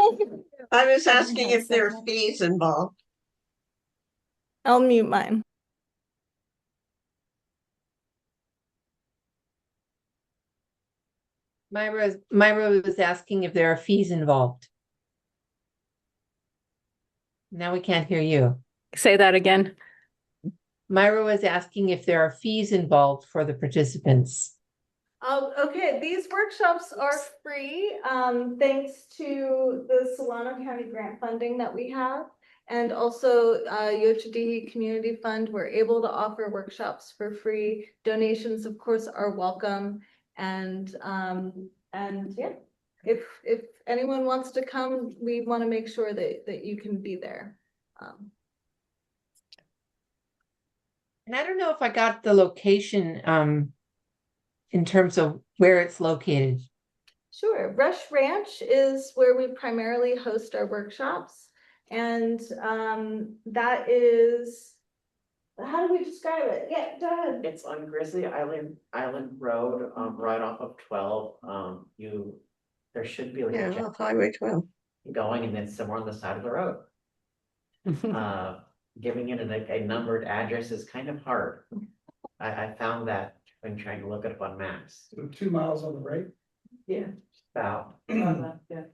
[SPEAKER 7] I was asking if there are fees involved.
[SPEAKER 4] I'll mute mine.
[SPEAKER 2] Myra was asking if there are fees involved. Now we can't hear you.
[SPEAKER 1] Say that again.
[SPEAKER 2] Myra was asking if there are fees involved for the participants.
[SPEAKER 4] Okay, these workshops are free, thanks to the Solano County grant funding that we have. And also, Yochadihi Community Fund, we're able to offer workshops for free. Donations, of course, are welcome. And yeah, if anyone wants to come, we want to make sure that you can be there.
[SPEAKER 2] And I don't know if I got the location in terms of where it's located.
[SPEAKER 4] Sure. Rush Ranch is where we primarily host our workshops. And that is, how do we describe it? Yeah, go ahead.
[SPEAKER 6] It's on Grizzly Island Road, right off of 12. There should be like a
[SPEAKER 7] Yeah,
[SPEAKER 6] jet
[SPEAKER 7] off Highway 12.
[SPEAKER 6] going, and then somewhere on the side of the road. Giving it a numbered address is kind of hard. I found that when trying to look it up on maps.
[SPEAKER 8] So 2 miles on the right.
[SPEAKER 6] Yeah, about.
[SPEAKER 5] Yeah.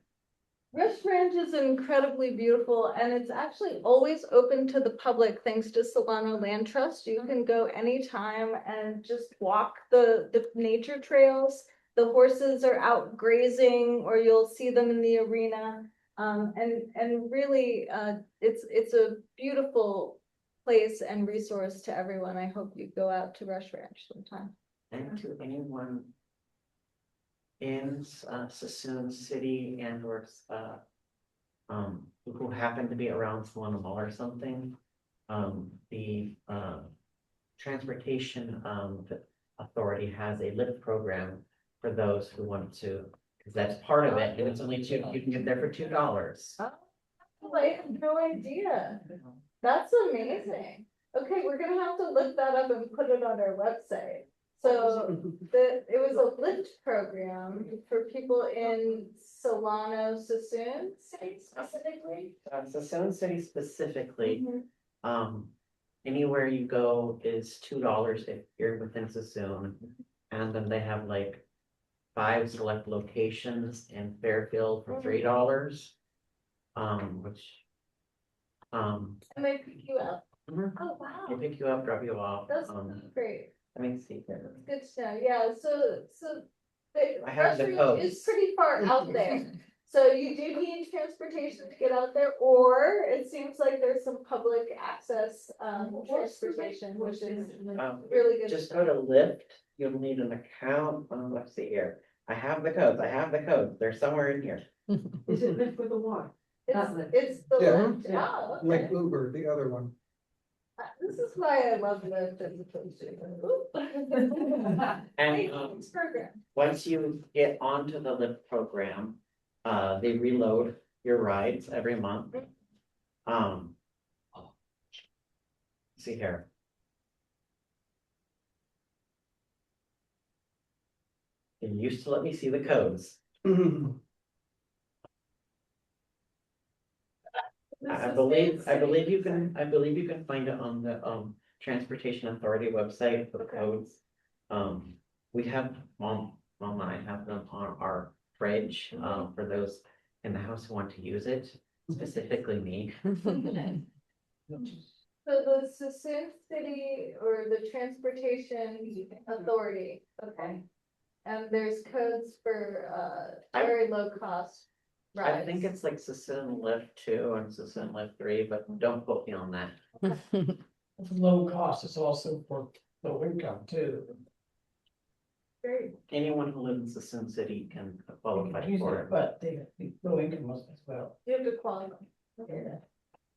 [SPEAKER 4] Rush Ranch is incredibly beautiful, and it's actually always open to the public thanks to Solano Land Trust. You can go anytime and just walk the nature trails. The horses are out grazing, or you'll see them in the arena. And really, it's a beautiful place and resource to everyone. I hope you go out to Rush Ranch sometime.
[SPEAKER 6] And to anyone in Sassoon City and or who happen to be around Solano Mall or something, the transportation authority has a lift program for those who want to, because that's part of it, and it's only you can get there for $2.
[SPEAKER 4] I have no idea. That's amazing. Okay, we're gonna have to look that up and put it on our website. So it was a lift program for people in Solano, Sassoon City specifically.
[SPEAKER 6] Sassoon City specifically, anywhere you go is $2 if you're within Sassoon. And then they have like 5 select locations in Fairfield for $3. Which
[SPEAKER 4] And they pick you up. Oh, wow.
[SPEAKER 6] they pick you up, drop you off.
[SPEAKER 4] That's great.
[SPEAKER 6] Let me see here.
[SPEAKER 4] Good to know. Yeah, so the
[SPEAKER 6] I have the
[SPEAKER 4] Rush Ranch
[SPEAKER 6] codes.
[SPEAKER 4] is pretty far out there. So you do need transportation to get out there, or it seems like there's some public access transportation, which is really good.
[SPEAKER 6] Just go to Lyft. You'll need an account. Let's see here. I have the codes. They're somewhere in here.
[SPEAKER 5] Is it lift with a Y?
[SPEAKER 4] It's the
[SPEAKER 8] Yeah.
[SPEAKER 4] Lyft. Oh, okay.
[SPEAKER 8] Like Uber, the other one.
[SPEAKER 4] This is why I love Lyft as opposed to.
[SPEAKER 6] And
[SPEAKER 4] Thanks, program.
[SPEAKER 6] once you get onto the Lyft program, they reload your rides every month. See here. It used to let me see the codes. I believe you can find it on the Transportation Authority website for the codes. We have Mom and I have them on our fridge for those in the house who want to use it, specifically me.
[SPEAKER 4] So the Sassoon City or the Transportation Authority, okay. And there's codes for very low cost rides.
[SPEAKER 6] I think it's like Sassoon Lift 2 and Sassoon Lift 3, but don't quote me on that.
[SPEAKER 9] It's low cost, it's also for low income too.
[SPEAKER 4] Great.
[SPEAKER 6] Anyone who lives in Sassoon City can qualify
[SPEAKER 9] Use
[SPEAKER 6] for
[SPEAKER 9] it,
[SPEAKER 6] it.
[SPEAKER 9] but they low income as well.
[SPEAKER 4] You have to qualify.
[SPEAKER 9] Yeah.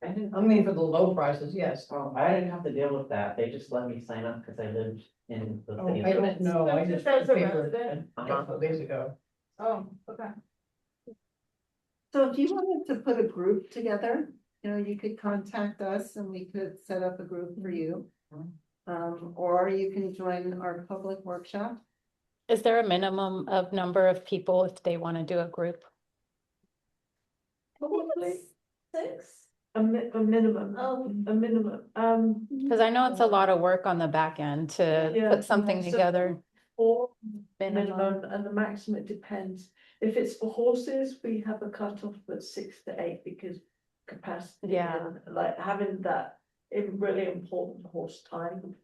[SPEAKER 9] I mean, for the low prices, yes.
[SPEAKER 6] I didn't have to deal with that. They just let me sign up because I lived in the
[SPEAKER 9] Oh,
[SPEAKER 6] city.
[SPEAKER 9] I don't know, I just
[SPEAKER 4] As a
[SPEAKER 9] figured
[SPEAKER 4] resident?
[SPEAKER 9] a couple of days ago.
[SPEAKER 4] Oh, okay.
[SPEAKER 3] So if you wanted to put a group together, you could contact us and we could set up a group for you. Or you can join our public workshop.
[SPEAKER 1] Is there a minimum of number of people if they want to do a group?
[SPEAKER 5] Probably
[SPEAKER 4] 6?
[SPEAKER 5] a minimum.
[SPEAKER 4] Oh.
[SPEAKER 5] A minimum.
[SPEAKER 1] Because I know it's a lot of work on the back end to
[SPEAKER 5] Yeah,
[SPEAKER 1] put something
[SPEAKER 5] so-
[SPEAKER 1] together.
[SPEAKER 5] Or
[SPEAKER 1] Minimum.
[SPEAKER 5] minimum, and the maximum, it depends. If it's for horses, we have a cutoff at 6 to 8 because capacity.
[SPEAKER 1] Yeah.
[SPEAKER 5] And like having that really important horse time.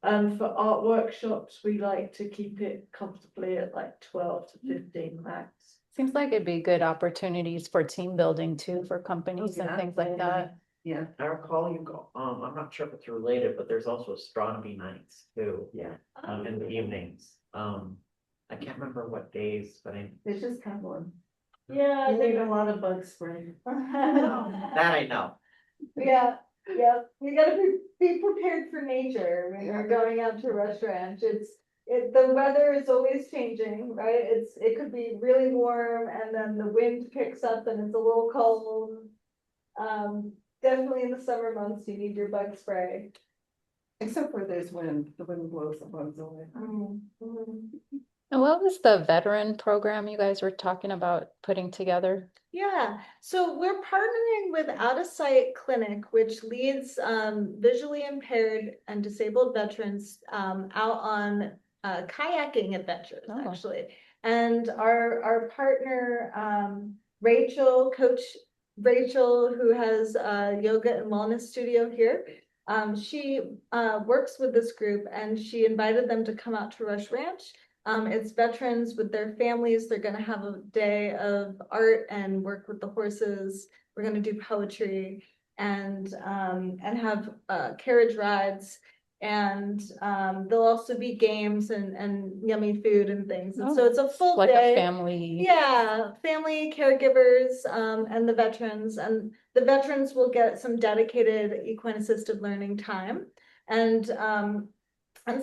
[SPEAKER 5] For art workshops, we like to keep it comfortably at like 12 to 15 max.
[SPEAKER 1] Seems like it'd be good opportunities for team building too, for companies and things like that.
[SPEAKER 3] Yeah.
[SPEAKER 6] I recall you go, I'm not sure if it's related, but there's also astronomy nights too.
[SPEAKER 3] Yeah.
[SPEAKER 6] In the evenings. I can't remember what days, but
[SPEAKER 3] They just have one.
[SPEAKER 4] Yeah,
[SPEAKER 3] You need a lot of bug spray.
[SPEAKER 6] that I know.
[SPEAKER 4] yeah, yeah. We gotta be prepared for nature when we're going out to Rush Ranch. The weather is always changing, right? It could be really warm and then the wind picks up and it's a little cold. Definitely in the summer months, you need your bug spray.
[SPEAKER 3] Except where there's wind, the wind blows the bugs away.
[SPEAKER 1] And what was the veteran program you guys were talking about putting together?
[SPEAKER 4] Yeah, so we're partnering with Out of Sight Clinic, which leads visually impaired and disabled veterans out on kayaking adventures,
[SPEAKER 1] Oh.
[SPEAKER 4] actually. And our partner, Coach Rachel, who has a yoga and wellness studio here, she works with this group and she invited them to come out to Rush Ranch. It's veterans with their families. They're gonna have a day of art and work with the horses. We're gonna do poetry and have carriage rides. And there'll also be games and yummy food and things. And so it's a full
[SPEAKER 1] Like
[SPEAKER 4] day.
[SPEAKER 1] a family.
[SPEAKER 4] Yeah, family, caregivers, and the veterans. And the veterans will get some dedicated equine-assisted learning time. And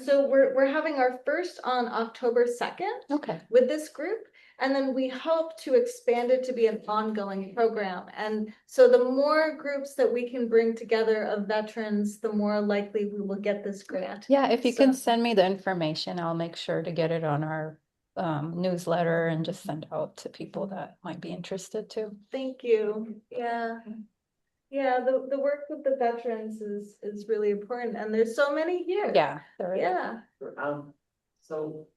[SPEAKER 4] so we're having our first on October 2nd
[SPEAKER 1] Okay.
[SPEAKER 4] with this group. And then we hope to expand it to be an ongoing program. And so the more groups that we can bring together of veterans, the more likely we will get this grant.
[SPEAKER 1] Yeah, if you
[SPEAKER 4] So-
[SPEAKER 1] can send me the information, I'll make sure to get it on our newsletter and just send out to people that might be interested too.
[SPEAKER 4] Thank you. Yeah. Yeah, the work with the veterans is really important. And there's so many here.
[SPEAKER 1] Yeah. there is.
[SPEAKER 4] Yeah.
[SPEAKER 6] So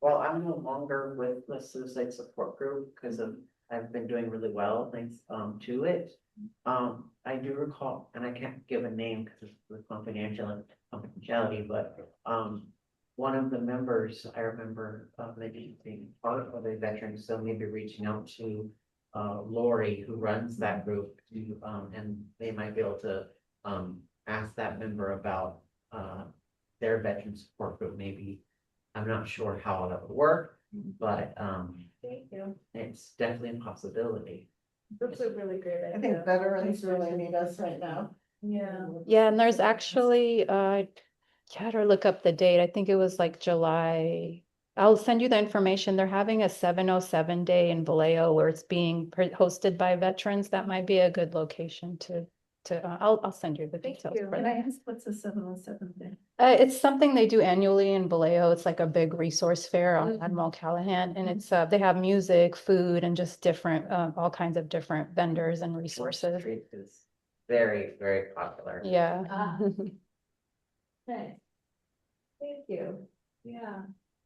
[SPEAKER 6] while I'm no longer with the suicide support group because I've been doing really well thanks to it. I do recall, and I can't give a name because it's confidentiality, but one of the members I remember maybe being part of a veteran, so maybe reaching out to Lori, who runs that group, to and they might be able to ask that member about their veteran support group. Maybe I'm not sure how that would work, but
[SPEAKER 4] Thank you.
[SPEAKER 6] it's definitely a possibility.
[SPEAKER 4] That's a really great idea.
[SPEAKER 3] I think veterans really need us right now.
[SPEAKER 4] Yeah.
[SPEAKER 1] Yeah, and there's actually I had to look up the date. I think it was like July. I'll send you the information. They're having a 707 day in Vallejo where it's being hosted by veterans. That might be a good location to I'll send you the
[SPEAKER 4] Thank
[SPEAKER 1] details
[SPEAKER 4] you.
[SPEAKER 1] for
[SPEAKER 3] Can
[SPEAKER 1] that.
[SPEAKER 3] I ask what's a 707 day?
[SPEAKER 1] It's something they do annually in Vallejo. It's like a big resource fair on Admiral Callahan, and it's they have music, food, and just different all kinds of different vendors and resources.
[SPEAKER 6] Street is very, very popular.
[SPEAKER 1] Yeah.
[SPEAKER 4] Okay. Thank you. Yeah.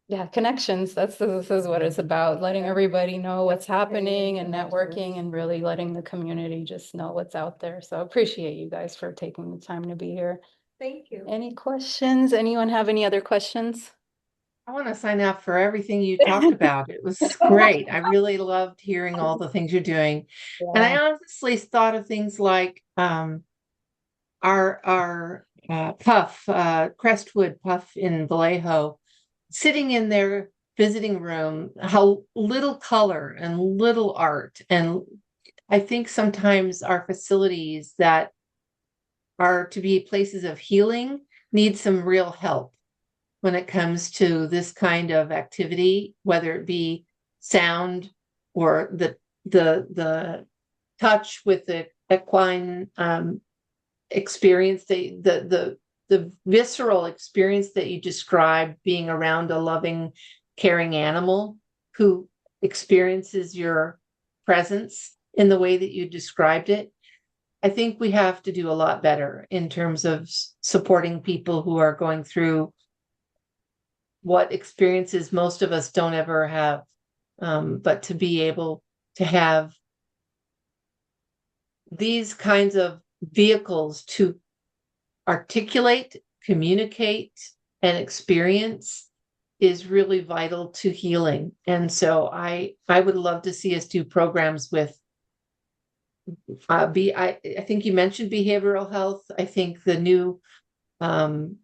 [SPEAKER 1] Yeah, connections. This is what it's about, letting everybody know what's happening and networking and really letting the community just know what's out there. So I appreciate you guys for taking the time to be here.
[SPEAKER 4] Thank you.
[SPEAKER 1] Any questions? Anyone have any other questions?
[SPEAKER 2] I want to sign up for everything you talked about. It was great. I really loved hearing all the things you're doing. And I honestly thought of things like our Crestwood Puff in Vallejo, sitting in their visiting room, how little color and little art. And I think sometimes our facilities that are to be places of healing need some real help when it comes to this kind of activity, whether it be sound or the touch with the equine experience, the visceral experience that you described, being around a loving, caring animal who experiences your presence in the way that you described it. I think we have to do a lot better in terms of supporting people who are going through what experiences most of us don't ever have, but to be able to have these kinds of vehicles to articulate, communicate, and experience is really vital to healing. And so I would love to see us do programs with I think you mentioned behavioral health. I think the new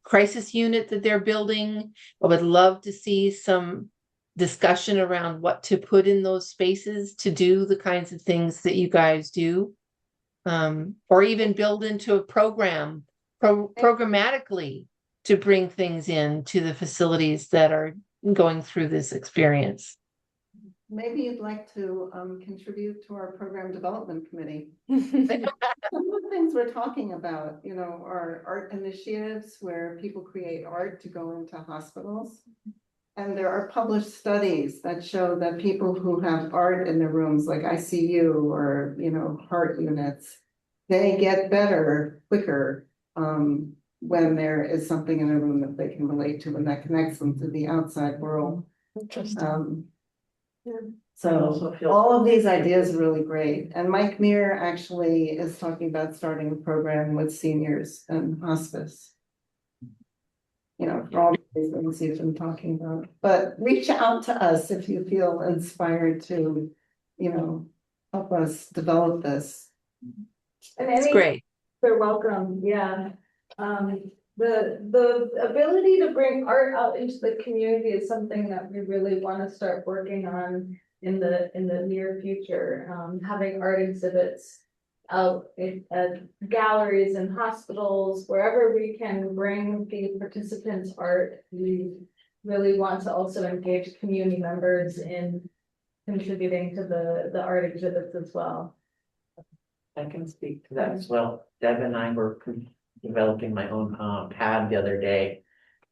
[SPEAKER 2] crisis unit that they're building, I would love to see some discussion around what to put in those spaces to do the kinds of things that you guys do. Or even build into a program programmatically to bring things in to the facilities that are going through this experience.
[SPEAKER 3] Maybe you'd like to contribute to our program development committee. Some of the things we're talking about, you know, are art initiatives where people create art to go into hospitals. And there are published studies that show that people who have art in their rooms, like ICU or, you know, heart units, they get better quicker when there is something in a room that they can relate to and that connects them to the outside world.
[SPEAKER 5] Interesting.
[SPEAKER 3] So all of these ideas are really great. And Mike Meir actually is talking about starting a program with seniors and hospice. You know, for all these things he's been talking about, but reach out to us if you feel inspired to, you know, help us develop this.
[SPEAKER 4] And
[SPEAKER 2] It's great.
[SPEAKER 4] they're welcome, yeah. The ability to bring art out into the community is something that we really want to start working on in the near future. Having art exhibits out at galleries and hospitals, wherever we can bring the participants' art. We really want to also engage community members in contributing to the art exhibits as well.
[SPEAKER 6] I can speak to that as well. Deb and I were developing my own pad the other day,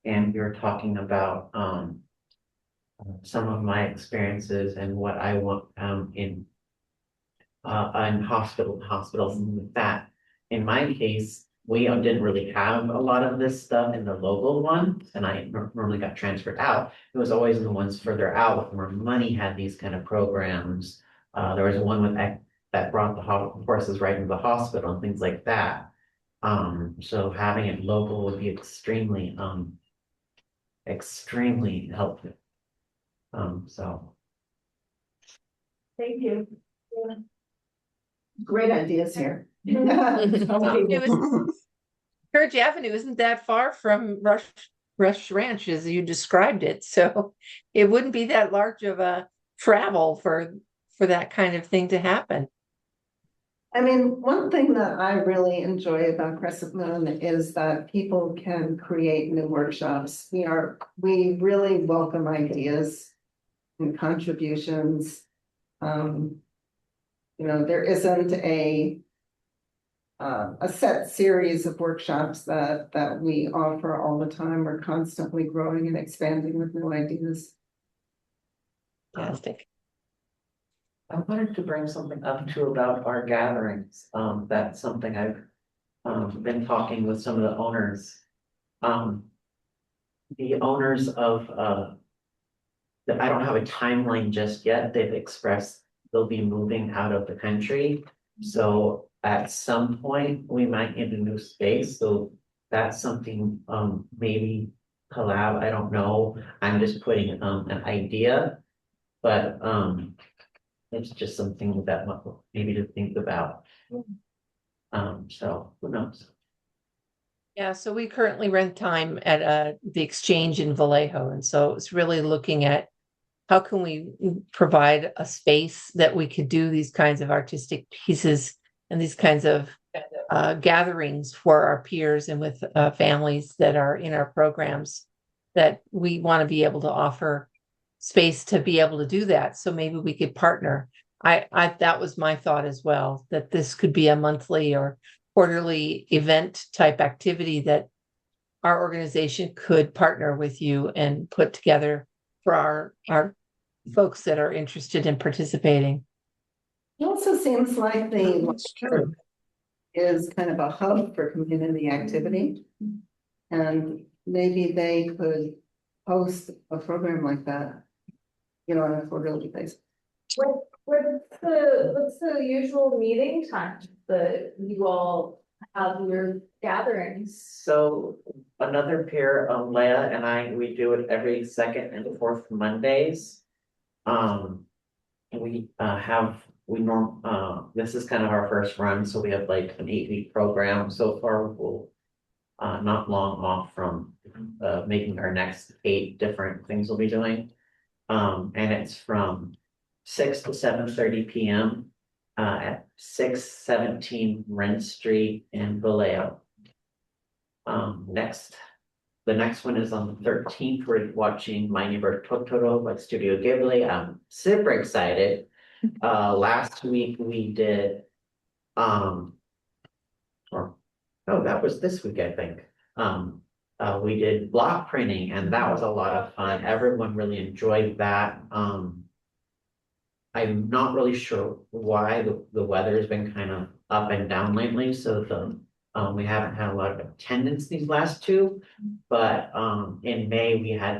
[SPEAKER 6] and we were talking about some of my experiences and what I want in hospitals, and with that. In my case, we didn't really have a lot of this stuff in the local one, and I normally got transferred out. It was always in the ones further out where money had these kind of programs. There was one with that brought the horses right into the hospital and things like that. So having it local would be extremely helpful. So.
[SPEAKER 4] Thank you.
[SPEAKER 3] Great ideas here.
[SPEAKER 2] It was Courage Avenue isn't that far from Rush Ranch as you described it, so it wouldn't be that large of a travel for that kind of thing to happen.
[SPEAKER 3] I mean, one thing that I really enjoy about Crescent Moon is that people can create new workshops. We really welcome ideas and contributions. You know, there isn't a set series of workshops that we offer all the time. We're constantly growing and expanding with new ideas.
[SPEAKER 2] Fantastic.
[SPEAKER 6] I wanted to bring something up too about our gatherings. That's something I've been talking with some of the owners. The owners of I don't have a timeline just yet. They've expressed they'll be moving out of the country. So at some point we might need a new space. So that's something maybe collab. I don't know. I'm just putting an idea, but it's just something that maybe to think about. So who knows?
[SPEAKER 2] Yeah, so we currently rent time at the Exchange in Vallejo, and so it's really looking at how can we provide a space that we could do these kinds of artistic pieces and these kinds of gatherings for our peers and with families that are in our programs, that we want to be able to offer space to be able to do that. So maybe we could partner. I that was my thought as well, that this could be a monthly or quarterly event type activity that our organization could partner with you and put together for our folks that are interested in participating.
[SPEAKER 3] It also seems like the church is kind of a hub for community activity. And maybe they could host a program like that, you know, on a quarterly basis.
[SPEAKER 4] What's the usual meeting time that you all have your gatherings?
[SPEAKER 6] So another pair, Leah and I, we do it every second and fourth Mondays. We have this is kind of our first run, so we have like an 8-week program so far. We'll not long off from making our next 8 different things we'll be doing. And it's from 6 to 7:30 p.m. At 617 Wren Street in Vallejo. The next one is on the 13th. We're watching My Neighbor Totoro by Studio Ghibli. I'm super excited. Last week we did, that was this week, I think. We did block printing, and that was a lot of fun. Everyone really enjoyed that. I'm not really sure why the weather has been kind of up and down lately, so we haven't had a lot of attendance these last 2, but in May we had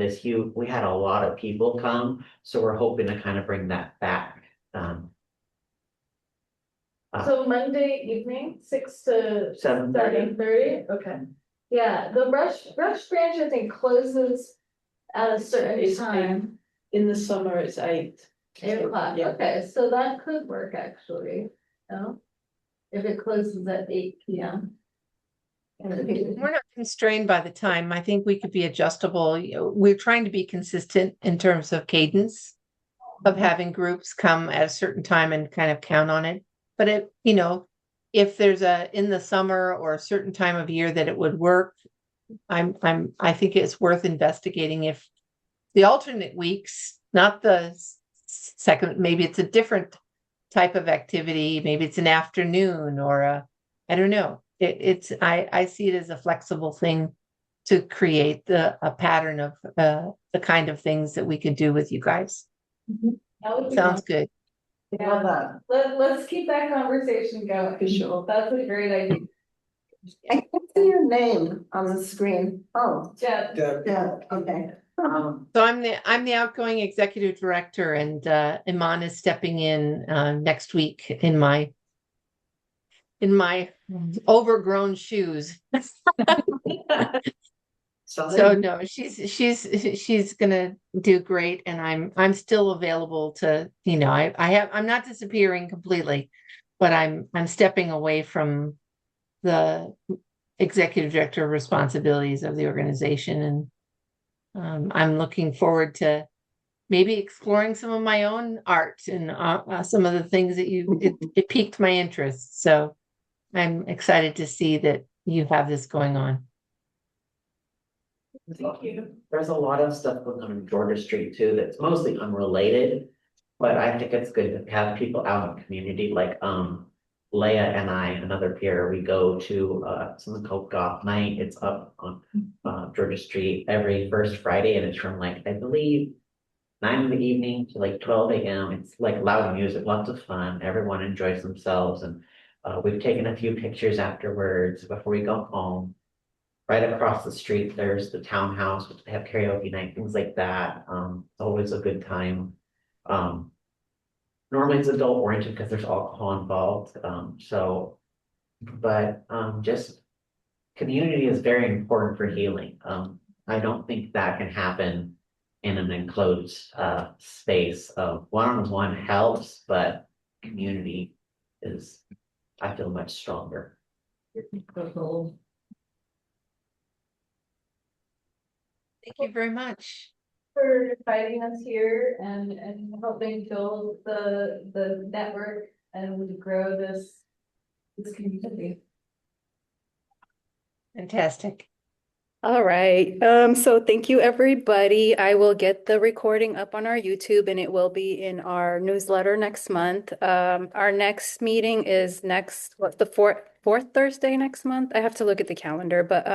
[SPEAKER 6] we had a lot of people come, so we're hoping to kind of bring that back.
[SPEAKER 4] So Monday evening, 6 to
[SPEAKER 6] 7:30.
[SPEAKER 4] 7:30, okay. Yeah, the Rush Branch, I think, closes at a certain
[SPEAKER 5] It's
[SPEAKER 4] time.
[SPEAKER 5] In the summer, it's 8.
[SPEAKER 4] 8 o'clock,
[SPEAKER 5] Yeah.
[SPEAKER 4] okay, so that could work actually, no? If it closes at 8 p.m.
[SPEAKER 2] We're not constrained by the time. I think we could be adjustable. We're trying to be consistent in terms of cadence of having groups come at a certain time and kind of count on it. But if there's in the summer or a certain time of year that it would work, I think it's worth investigating. If the alternate weeks, not the second, maybe it's a different type of activity, maybe it's an afternoon or I don't know. I see it as a flexible thing to create a pattern of the kind of things that we could do with you guys.
[SPEAKER 4] That would be
[SPEAKER 2] Sounds good.
[SPEAKER 3] Love
[SPEAKER 4] Yeah,
[SPEAKER 3] that.
[SPEAKER 4] let's keep that conversation going.
[SPEAKER 5] For sure.
[SPEAKER 4] That's a great idea.
[SPEAKER 3] I can't see your name on the screen. Oh,
[SPEAKER 4] Jeff,
[SPEAKER 8] Deb,
[SPEAKER 3] yeah, okay.
[SPEAKER 2] So I'm the outgoing executive director, and Iman is stepping in next week in my overgrown shoes. So no, she's gonna do great, and I'm still available to, I'm not disappearing completely, but I'm stepping away from the executive director responsibilities of the organization, and I'm looking forward to maybe exploring some of my own art and some of the things that it piqued my interest. So I'm excited to see that you have this going on.
[SPEAKER 6] Thank you. There's a lot of stuff going on in Georgia Street too that's mostly unrelated, but I think it's good to have people out in the community, like Leah and I, another peer, we go to something called Goth Night. It's up on Georgia Street every first Friday, and it's from like, I believe, 9 in the evening to like 12 a.m. It's like loud music, lots of fun. Everyone enjoys themselves, and we've taken a few pictures afterwards before we go home. Right across the street, there's the townhouse, which they have karaoke night, things like that. It's always a good time. Normally it's adult oriented because there's alcohol involved. Just community is very important for healing. I don't think that can happen in an enclosed space. One-on-one helps, but community is, I feel, much stronger.
[SPEAKER 2] Thank you very much.
[SPEAKER 4] for inviting us here and helping build the network and grow this community.
[SPEAKER 2] Fantastic.
[SPEAKER 1] All right. So thank you, everybody. I will get the recording up on our YouTube and it will be in our newsletter next month. Our next meeting is the fourth Thursday next month. I have to look at the calendar, but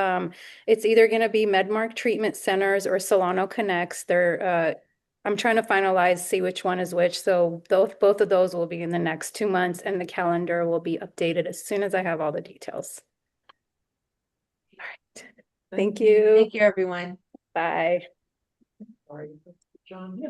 [SPEAKER 1] it's either going to be Medmark Treatment Centers or Solano Connects. I'm trying to finalize, see which one is which. So both of those will be in the next 2 months, and the calendar will be updated as soon as I have all the details. All right. Thank you.
[SPEAKER 2] Thank you, everyone.
[SPEAKER 1] Bye.
[SPEAKER 6] Sorry, John.